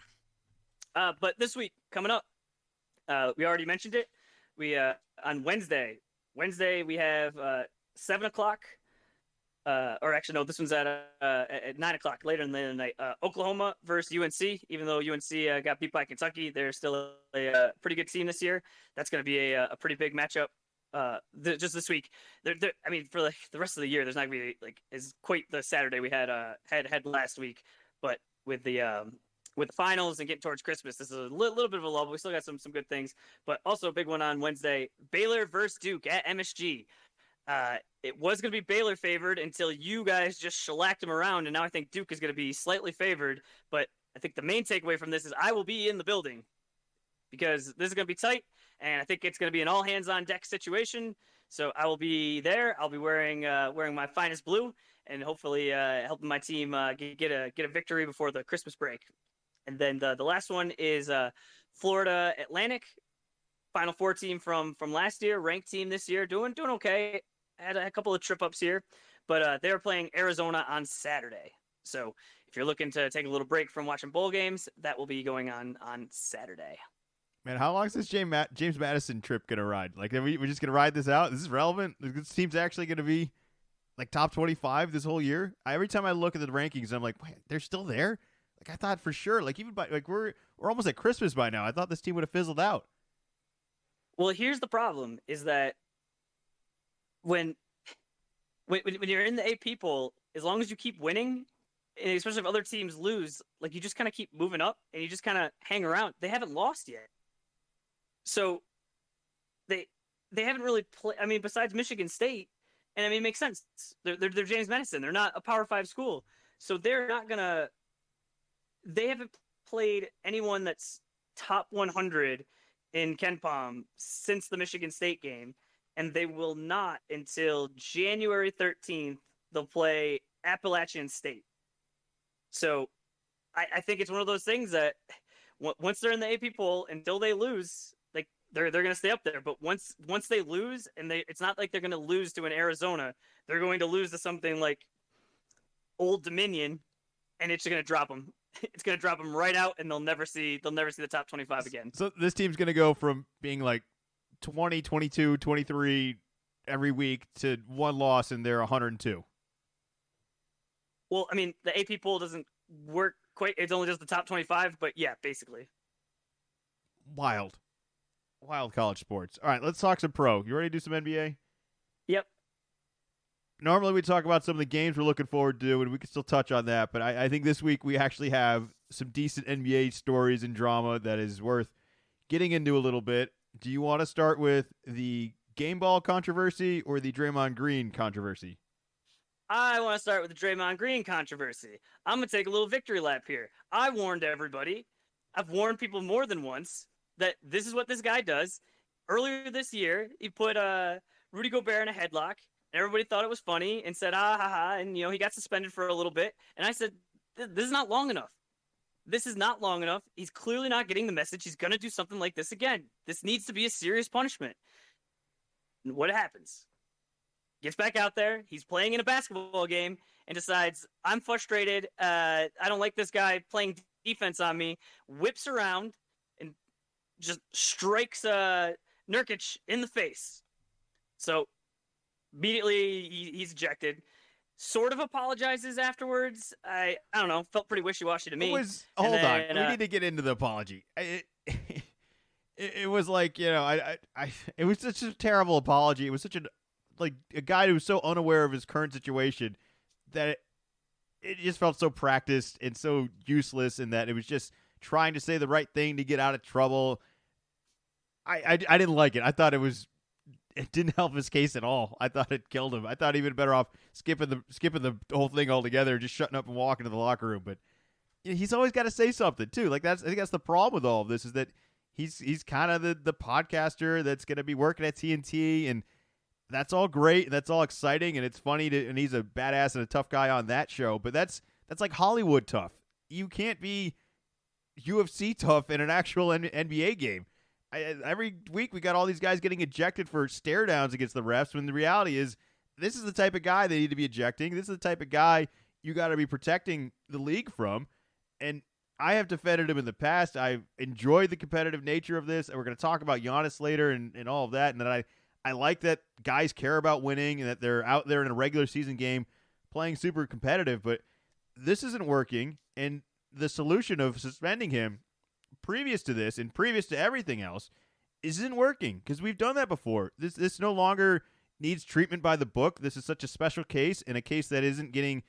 But this week coming up, we already mentioned it. We on Wednesday we have 7:00. Or actually, no, this one's at 9:00 later in the night. Oklahoma versus UNC. Even though UNC got beat by Kentucky, they're still a pretty good team this year. That's going to be a pretty big matchup. Just this week. I mean, for like the rest of the year, there's not going to be like as quite the Saturday we had last week. But with the finals and getting towards Christmas, this is a little bit of a lull. But we still got some good things. But also a big one on Wednesday: Baylor versus Duke at MSG. It was going to be Baylor favored until you guys just shellacked them around, and now I think Duke is going to be slightly favored. But I think the main takeaway from this is I will be in the building because this is going to be tight, and I think it's going to be an all hands on deck situation. So I will be there. I'll be wearing my finest blue, and hopefully helping my team get a victory before the Christmas break. And then the last one is Florida Atlantic, Final Four team from last year, ranked team this year, doing okay. Had a couple of trip ups here, but they're playing Arizona on Saturday. So if you're looking to take a little break from watching bowl games, that will be going on Saturday. Man, how long is this James Madison trip gonna ride? Like, we're just gonna ride this out? Is this relevant? This team's actually gonna be like top 25 this whole year? Every time I look at the rankings, I'm like, wait, they're still there? Like, I thought for sure. Like, even by like we're almost at Christmas by now. I thought this team would have fizzled out. Well, here's the problem: is that when you're in the AP poll, as long as you keep winning, and especially if other teams lose, like you just kind of keep moving up and you just kind of hang around. They haven't lost yet, so they haven't really played. I mean, besides Michigan State, and I mean, it makes sense. They're James Madison. They're not a Power 5 school, so they're not gonna. They haven't played anyone that's top 100 in KenPom since the Michigan State game, and they will not until January 13th. They'll play Appalachian State. So I think it's one of those things that once they're in the AP poll, until they lose, like they're going to stay up there. But once they lose, and it's not like they're going to lose to an Arizona, they're going to lose to something like Old Dominion, and it's going to drop them. It's going to drop them right out, and they'll never see the top 25 again. So this team's going to go from being like 20, 22, 23 every week to one loss, and they're 102. Well, I mean, the AP poll doesn't work quite. It's only just the top 25, but yeah, basically. Wild college sports. All right, let's talk some pro. You ready to do some NBA? Yep. Normally we talk about some of the games we're looking forward to, and we can still touch on that. But I think this week we actually have some decent NBA stories and drama that is worth getting into a little bit. Do you want to start with the game ball controversy or the Draymond Green controversy? I want to start with the Draymond Green controversy. I'm going to take a little victory lap here. I warned everybody. I've warned people more than once that this is what this guy does. Earlier this year, he put Rudy Gobert in a headlock. And everybody thought it was funny and said, ha, ha. And, he got suspended for a little bit. And I said, this is not long enough. This is not long enough. He's clearly not getting the message. He's going to do something like this again. This needs to be a serious punishment. And what happens? Gets back out there. He's playing in a basketball game and decides, I'm frustrated. I don't like this guy playing defense on me. Whips around and just strikes Nurkic in the face. So immediately he's ejected. Sort of apologizes afterwards. I don't know. Felt pretty wishy-washy to me. Hold on. We need to get into the apology. It was like, it was such a terrible apology. It was such a guy who was so unaware of his current situation that it just felt so practiced and so useless, and that it was just trying to say the right thing to get out of trouble. I didn't like it. I thought it didn't help his case at all. I thought it killed him. I thought he'd been better off skipping the whole thing altogether, just shutting up and walking to the locker room. But he's always got to say something too. Like I think that's the problem with all of this, is that he's kind of the podcaster that's going to be working at TNT, and that's all great and that's all exciting and it's funny and he's a badass and a tough guy on that show. But that's like Hollywood tough. You can't be UFC tough in an actual NBA game. Every week we got all these guys getting ejected for stare downs against the refs, when the reality is this is the type of guy they need to be ejecting. This is the type of guy you got to be protecting the league from. And I have defended him in the past. I've enjoyed the competitive nature of this, and we're going to talk about Giannis later and all of that. And then I like that guys care about winning and that they're out there in a regular season game playing super competitive. But this isn't working, and the solution of suspending him previous to this and previous to everything else isn't working, because we've done that before. This no longer needs treatment by the book. This is such a special case, and a case that isn't getting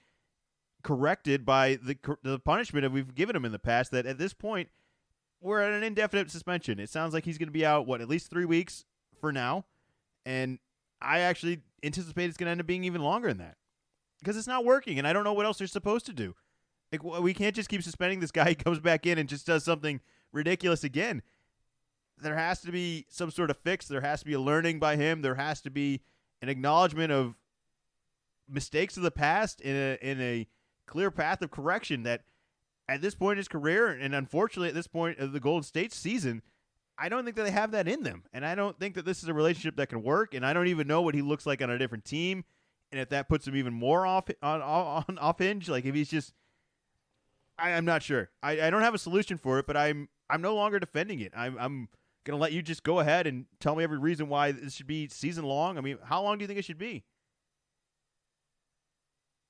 corrected by the punishment that we've given him in the past, that at this point we're at an indefinite suspension. It sounds like he's going to be out, at least 3 weeks for now, and I actually anticipate it's going to end up being even longer than that, because it's not working, and I don't know what else they're supposed to do. Like, we can't just keep suspending this guy. He comes back in and just does something ridiculous again. There has to be some sort of fix. There has to be a learning by him. There has to be an acknowledgement of mistakes of the past in a clear path of correction that at this point in his career, and unfortunately at this point of the Golden State season, I don't think that they have that in them. And I don't think that this is a relationship that can work. And I don't even know what he looks like on a different team. And if that puts him even more off hinge, like if he's just, I'm not sure. I don't have a solution for it, but I'm no longer defending it. I'm gonna let you just go ahead and tell me every reason why this should be season long. I mean, how long do you think it should be?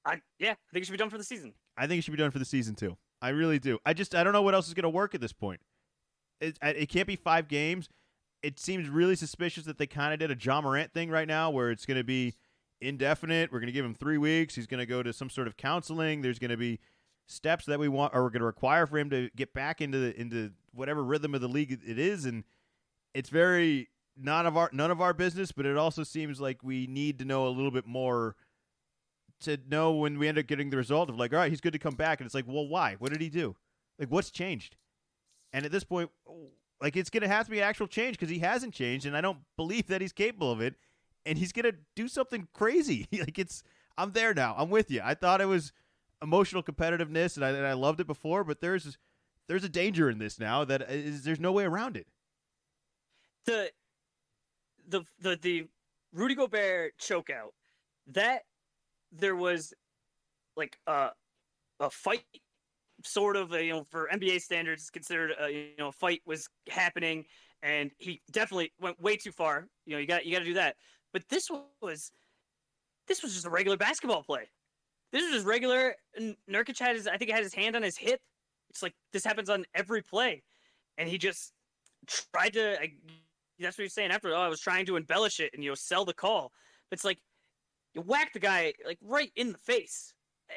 I think it should be done for the season. I think it should be done for the season too. I really do. I don't know what else is gonna work at this point. It can't be 5 games. It seems really suspicious that they kind of did a Ja Morant thing right now, where it's going to be indefinite. We're going to give him 3 weeks. He's going to go to some sort of counseling. There's going to be steps that we want, or we're going to require for him to get back into whatever rhythm of the league it is. And it's very none of our business. But it also seems like we need to know a little bit more to know when we end up getting the result of like, all right, he's good to come back. And it's like, well, why? What did he do? Like, what's changed? And at this point, like, it's going to have to be an actual change because he hasn't changed, and I don't believe that he's capable of it. And he's going to do something crazy. Like, I'm there now. I'm with you. I thought it was emotional competitiveness, and I loved it before, but there's a danger in this now that there's no way around it. The Rudy Gobert chokeout, that there was like a fight. Sort of, for NBA standards, considered a fight was happening, and he definitely went way too far. You got to do that. But this was just a regular basketball play. This was just regular. Nurkic had his hand on his hip. It's like this happens on every play, and he just tried to. That's what he's saying after. I was trying to embellish it and sell the call. But it's like you whack the guy like right in the face.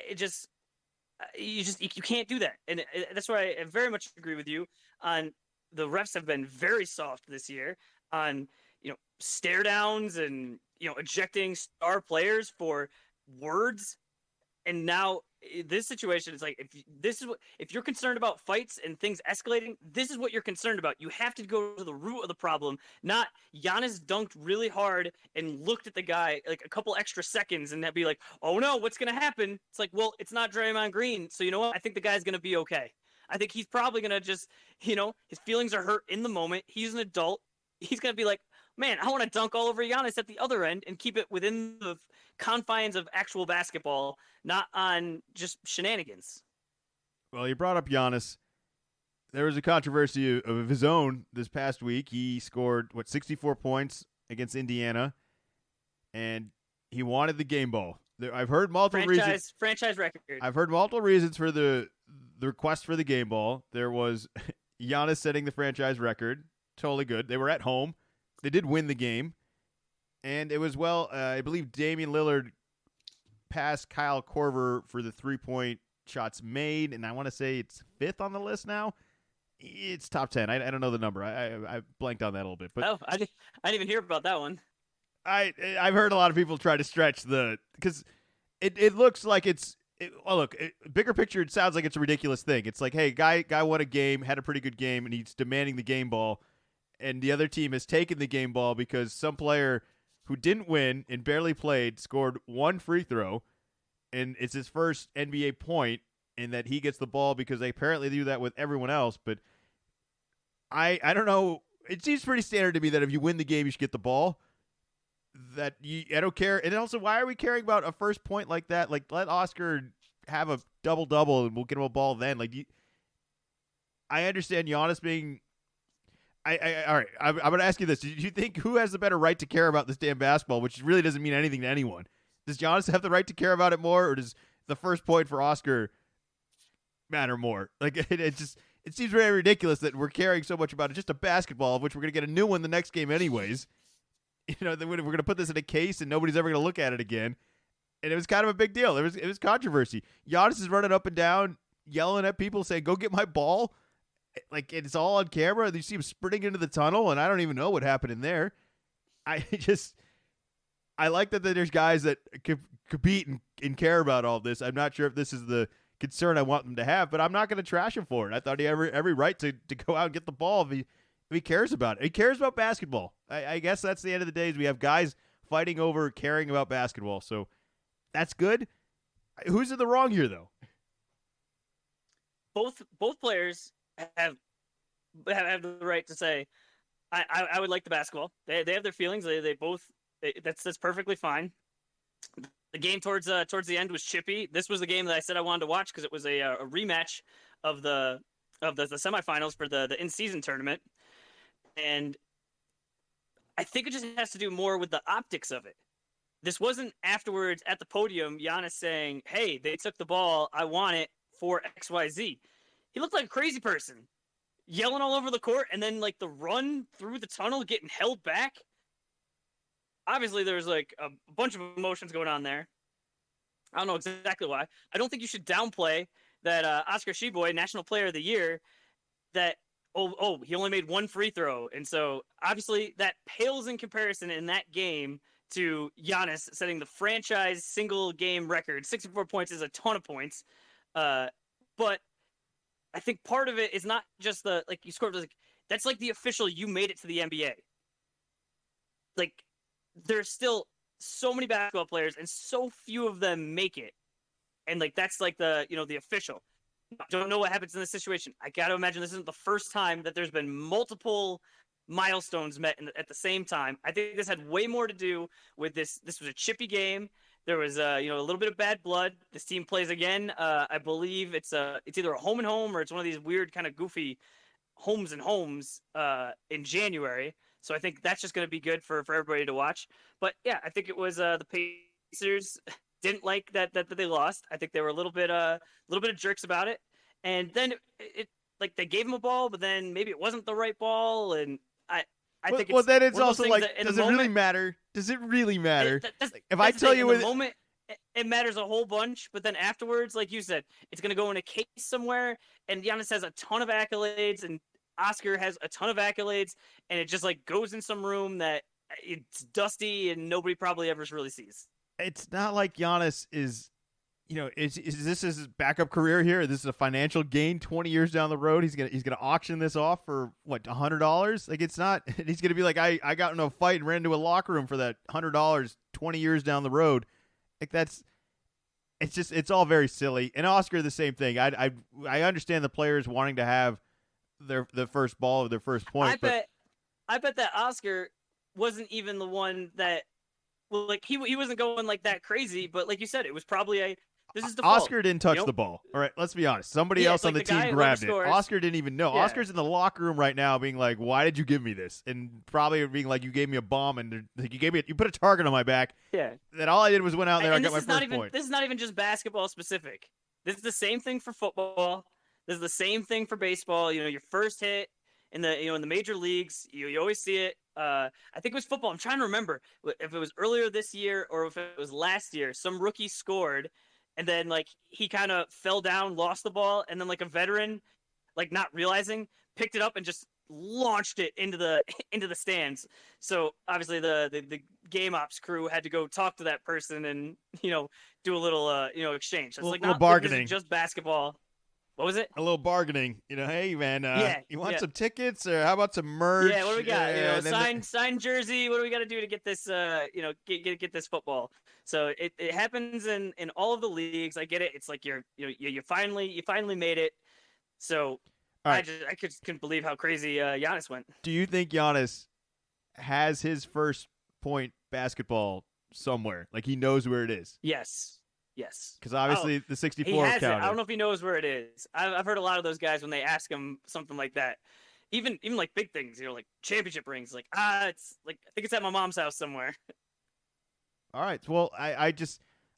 It just. You can't do that, and that's why I very much agree with you on the refs have been very soft this year on stare downs and ejecting star players for words, and now this situation is like if you're concerned about fights and things escalating, this is what you're concerned about. You have to go to the root of the problem. Not Giannis dunked really hard and looked at the guy like a couple extra seconds and that'd be like, oh no, what's gonna happen? It's like, well, it's not Draymond Green, so you know what? I think the guy's gonna be okay. I think he's probably gonna just his feelings are hurt in the moment. He's an adult. He's gonna be like, man, I want to dunk all over Giannis at the other end and keep it within the confines of actual basketball, not on just shenanigans. Well, you brought up Giannis. There was a controversy of his own this past week. He scored, 64 points against Indiana, and he wanted the game ball. I've heard multiple reasons. Franchise record. I've heard multiple reasons for the request for the game ball. There was Giannis setting the franchise record. Totally good. They were at home. They did win the game, and it was I believe Damian Lillard passed Kyle Korver for the 3-point shots made, and I want to say it's 5th on the list now. It's top 10. I don't know the number. I blanked on that a little bit. But I didn't even hear about that one. I've heard a lot of people try to stretch because it looks like bigger picture, it sounds like it's a ridiculous thing. It's like, hey, guy won a game, had a pretty good game, and he's demanding the game ball. And the other team has taken the game ball because some player who didn't win and barely played scored 1 free throw, and it's his first NBA point, and that he gets the ball because they apparently do that with everyone else. But I don't know. It seems pretty standard to me that if you win the game, you should get the ball. I don't care. And also, why are we caring about a first point like that? Like, let Oscar have a double-double, and we'll get him a ball then. I understand Giannis being – all right, I'm going to ask you this. Do you think who has the better right to care about this damn basketball, which really doesn't mean anything to anyone? Does Giannis have the right to care about it more, or does the first point for Oscar matter more? Like, it seems very ridiculous that we're caring so much about it, just a basketball, of which we're going to get a new one the next game anyways. We're going to put this in a case, and nobody's ever going to look at it again. And it was kind of a big deal. It was controversy. Giannis is running up and down, yelling at people, saying, "Go get my ball." Like, it's all on camera. You see him sprinting into the tunnel, and I don't even know what happened in there. I like that there's guys that compete and care about all this. I'm not sure if this is the concern I want them to have, but I'm not going to trash him for it. I thought he had every right to go out and get the ball if he cares about it. He cares about basketball. I guess that's the end of the day is we have guys fighting over caring about basketball. So that's good. Who's in the wrong here, though? both players have the right to say, I would like the basketball. They have their feelings. They both that's perfectly fine. The game towards the end was chippy. This was the game that I said I wanted to watch because it was a rematch of the semifinals for the in-season tournament, and I think it just has to do more with the optics of it. This wasn't afterwards at the podium, Giannis saying, "Hey, they took the ball. I want it for XYZ." He looked like a crazy person, yelling all over the court, and then like the run through the tunnel, getting held back. Obviously, there's like a bunch of emotions going on there. I don't know exactly why. I don't think you should downplay that Oscar Tshiebwe, National Player of the Year, that he only made one free throw, and so obviously that pales in comparison in that game to Giannis setting the franchise single game record. 64 points is a ton of points, but I think part of it is not just the like you scored. Like, that's like the official you made it to the NBA. Like, there's still so many basketball players and so few of them make it, and like that's like the the official. I don't know what happens in this situation. I got to imagine this isn't the first time that there's been multiple milestones met at the same time. I think this had way more to do with this. This was a chippy game. There was a little bit of bad blood. This team plays again. I believe it's either a home and home or it's one of these weird kind of goofy homes and homes in January. So I think that's just going to be good for everybody to watch. But yeah, I think it was the Pacers didn't like that they lost. I think they were a little bit of jerks about it. And then it like they gave him a ball, but then maybe it wasn't the right ball. And I think well, then it's also like, does it really matter? Does it really matter? If I tell you in the moment, it matters a whole bunch. But then afterwards, like you said, it's going to go in a case somewhere. And Giannis has a ton of accolades, and Oscar has a ton of accolades, and it just like goes in some room that it's dusty and nobody probably ever really sees. It's not like Giannis is, is this his backup career here? This is a financial gain 20 years down the road. He's gonna auction this off for what, $100? Like, it's not. He's gonna be like, I got into a fight and ran into a locker room for that $100 20 years down the road. Like, it's all very silly. And Oscar, the same thing. I understand the players wanting to have the first ball of their first point. I bet that Oscar wasn't even the one that. Well, like he wasn't going like that crazy, but like you said, it was probably this is the Oscar didn't touch the ball. All right, let's be honest. Somebody else on the team grabbed it. Oscar didn't even know. Yeah. Oscar's in the locker room right now, being like, "Why did you give me this?" And probably being like, "You gave me a bomb, and like, you put a target on my back." Yeah. That all I did was went out there and got my first point. This is not even just basketball specific. This is the same thing for football. This is the same thing for baseball. Your first hit in the in the major leagues, you always see it. I think it was football. I'm trying to remember if it was earlier this year or if it was last year. Some rookie scored, and then like he kind of fell down, lost the ball, and then like a veteran, like not realizing, picked it up and just launched it into the stands. So obviously the game ops crew had to go talk to that person and do a little exchange. So it's like not bargaining, just basketball. What was it? A little bargaining. Hey, man, you want some tickets or how about some merch? Yeah, what do we got? Signed jersey. What do we got to do to get this, get this football? So it happens in all of the leagues. I get it. It's like you finally made it. So right. I couldn't believe how crazy Giannis went. Do you think Giannis has his first point basketball somewhere? Like, he knows where it is? Yes. Because obviously the 64 he has counted. I don't know if he knows where it is. I've heard a lot of those guys when they ask him something like that. Even like big things, like championship rings. Like, it's like I think it's at my mom's house somewhere. All right. Well, I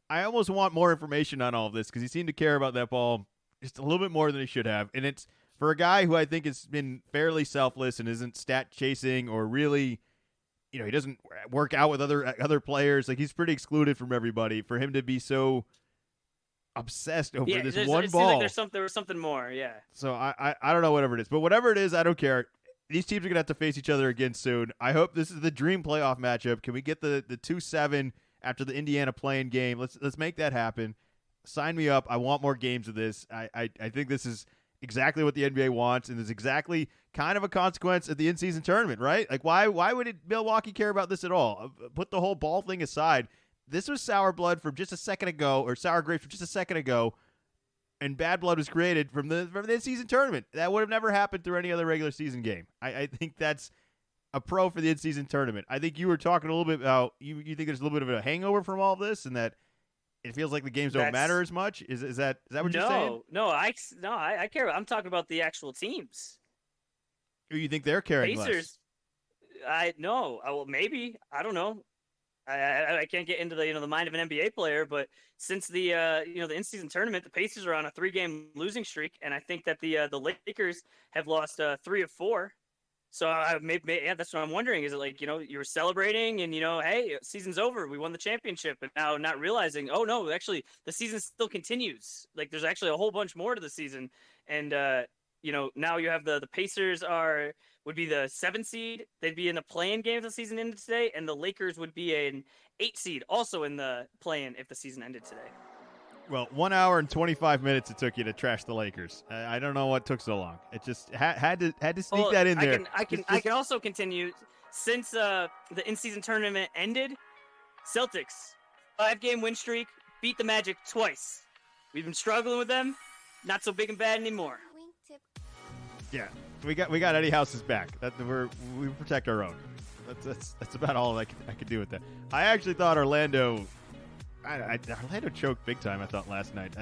almost want more information on all of this because he seemed to care about that ball just a little bit more than he should have. And it's for a guy who I think has been fairly selfless and isn't stat chasing or really, he doesn't work out with other players. Like, he's pretty excluded from everybody. For him to be so obsessed over this one ball, like there was something more. Yeah. So I don't know, whatever it is, but whatever it is, I don't care. These teams are gonna have to face each other again soon. I hope this is the dream playoff matchup. Can we get the 2-7 after the Indiana playing game? Let's make that happen. Sign me up. I want more games of this. I think this is exactly what the NBA wants, and is exactly kind of a consequence of the in-season tournament, right? Like, why would Milwaukee care about this at all? Put the whole ball thing aside. This was sour blood from just a second ago, or sour grapes from just a second ago. and bad blood was created from the in-season tournament. That would have never happened through any other regular season game. I think that's a pro for the in-season tournament. I think you were talking a little bit about you think there's a little bit of a hangover from all this, and that it feels like the games don't matter as much. Is that what you're saying? No, I care. I'm talking about the actual teams. Or you think they're carrying Pacers, less? Well, maybe. I don't know. I can't get into the mind of an NBA player, but since the the in-season tournament, the Pacers are on a 3-game losing streak, and I think that the Lakers have lost 3 of 4. So that's what I'm wondering. Is it like you were celebrating and hey, season's over, we won the championship, and now not realizing, oh no, actually the season still continues. Like there's actually a whole bunch more to the season, and now you have the Pacers would be the 7 seed. They'd be in the play-in game if the season ended today, and the Lakers would be an 8 seed, also in the play-in if the season ended today. Well, 1 hour and 25 minutes it took you to trash the Lakers. I don't know what took so long. It just had to sneak that in there. I can also continue. Since the in-season tournament ended, Celtics 5-game win streak, beat the Magic twice. We've been struggling with them. Not so big and bad anymore. Yeah, we got Eddie House's back. We protect our own. That's about all I could do with that. I actually thought Orlando choked big time. I thought last night.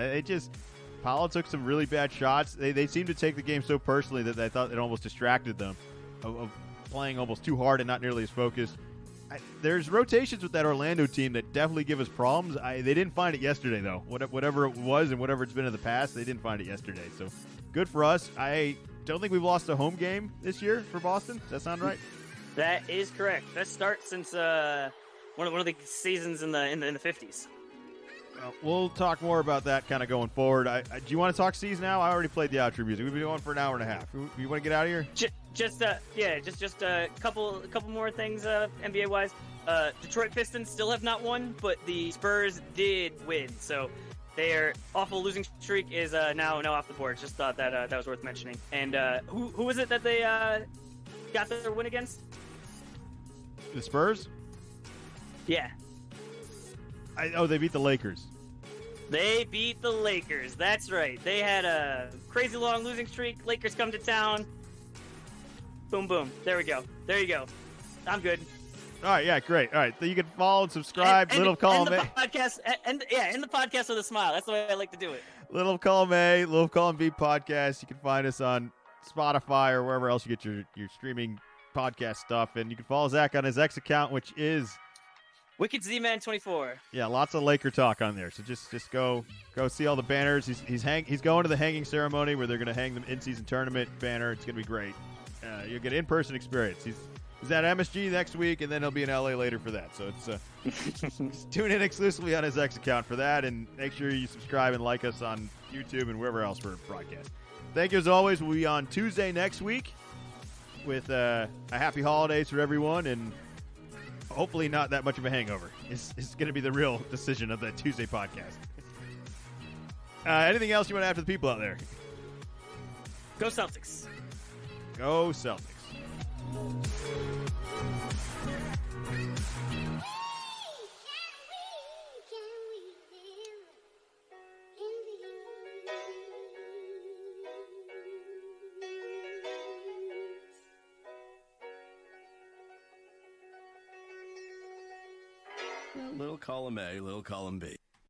Paolo took some really bad shots. They seemed to take the game so personally that I thought it almost distracted them of playing almost too hard and not nearly as focused. There's rotations with that Orlando team that definitely give us problems. They didn't find it yesterday though. Whatever it was and whatever it's been in the past, they didn't find it yesterday. So good for us. I don't think we've lost a home game this year for Boston. Does that sound right? That is correct. Best start since one of the seasons in the 50s. Well, we'll talk more about that kind of going forward. Do you want to talk C's now? I already played the outro music. We've been going for an hour and a half. You want to get out of here? Just a couple more things NBA wise. Detroit Pistons still have not won, but the Spurs did win. So their awful losing streak is now off the board. Just thought that was worth mentioning. And who was it that they got their win against? The Spurs? Yeah. They beat the Lakers. They beat the Lakers. That's right. They had a crazy long losing streak. Lakers come to town. Boom, boom. There we go. There you go. I'm good. All right, yeah, great. All right, so you can follow and subscribe. Little Column A. End the podcast with a smile. That's the way I like to do it. Little Column A, Little Column B podcast. You can find us on Spotify or wherever else you get your streaming podcast stuff. And you can follow Zach on his X account, which is Wicked Z-Man 24. Yeah, lots of Laker talk on there. So just go see all the banners. He's going to the hanging ceremony where they're going to hang the in-season tournament banner. It's going to be great. You'll get in-person experience. He's at MSG next week, and then he'll be in LA later for that. So it's tune in exclusively on his X account for that, and make sure you subscribe and like us on YouTube and wherever else we're broadcast. Thank you as always. We'll be on Tuesday next week with a happy holidays for everyone, and hopefully not that much of a hangover. It's going to be the real decision of that Tuesday podcast. Anything else you want to add to the people out there? Go Celtics. Go Celtics. Little column A, little column B.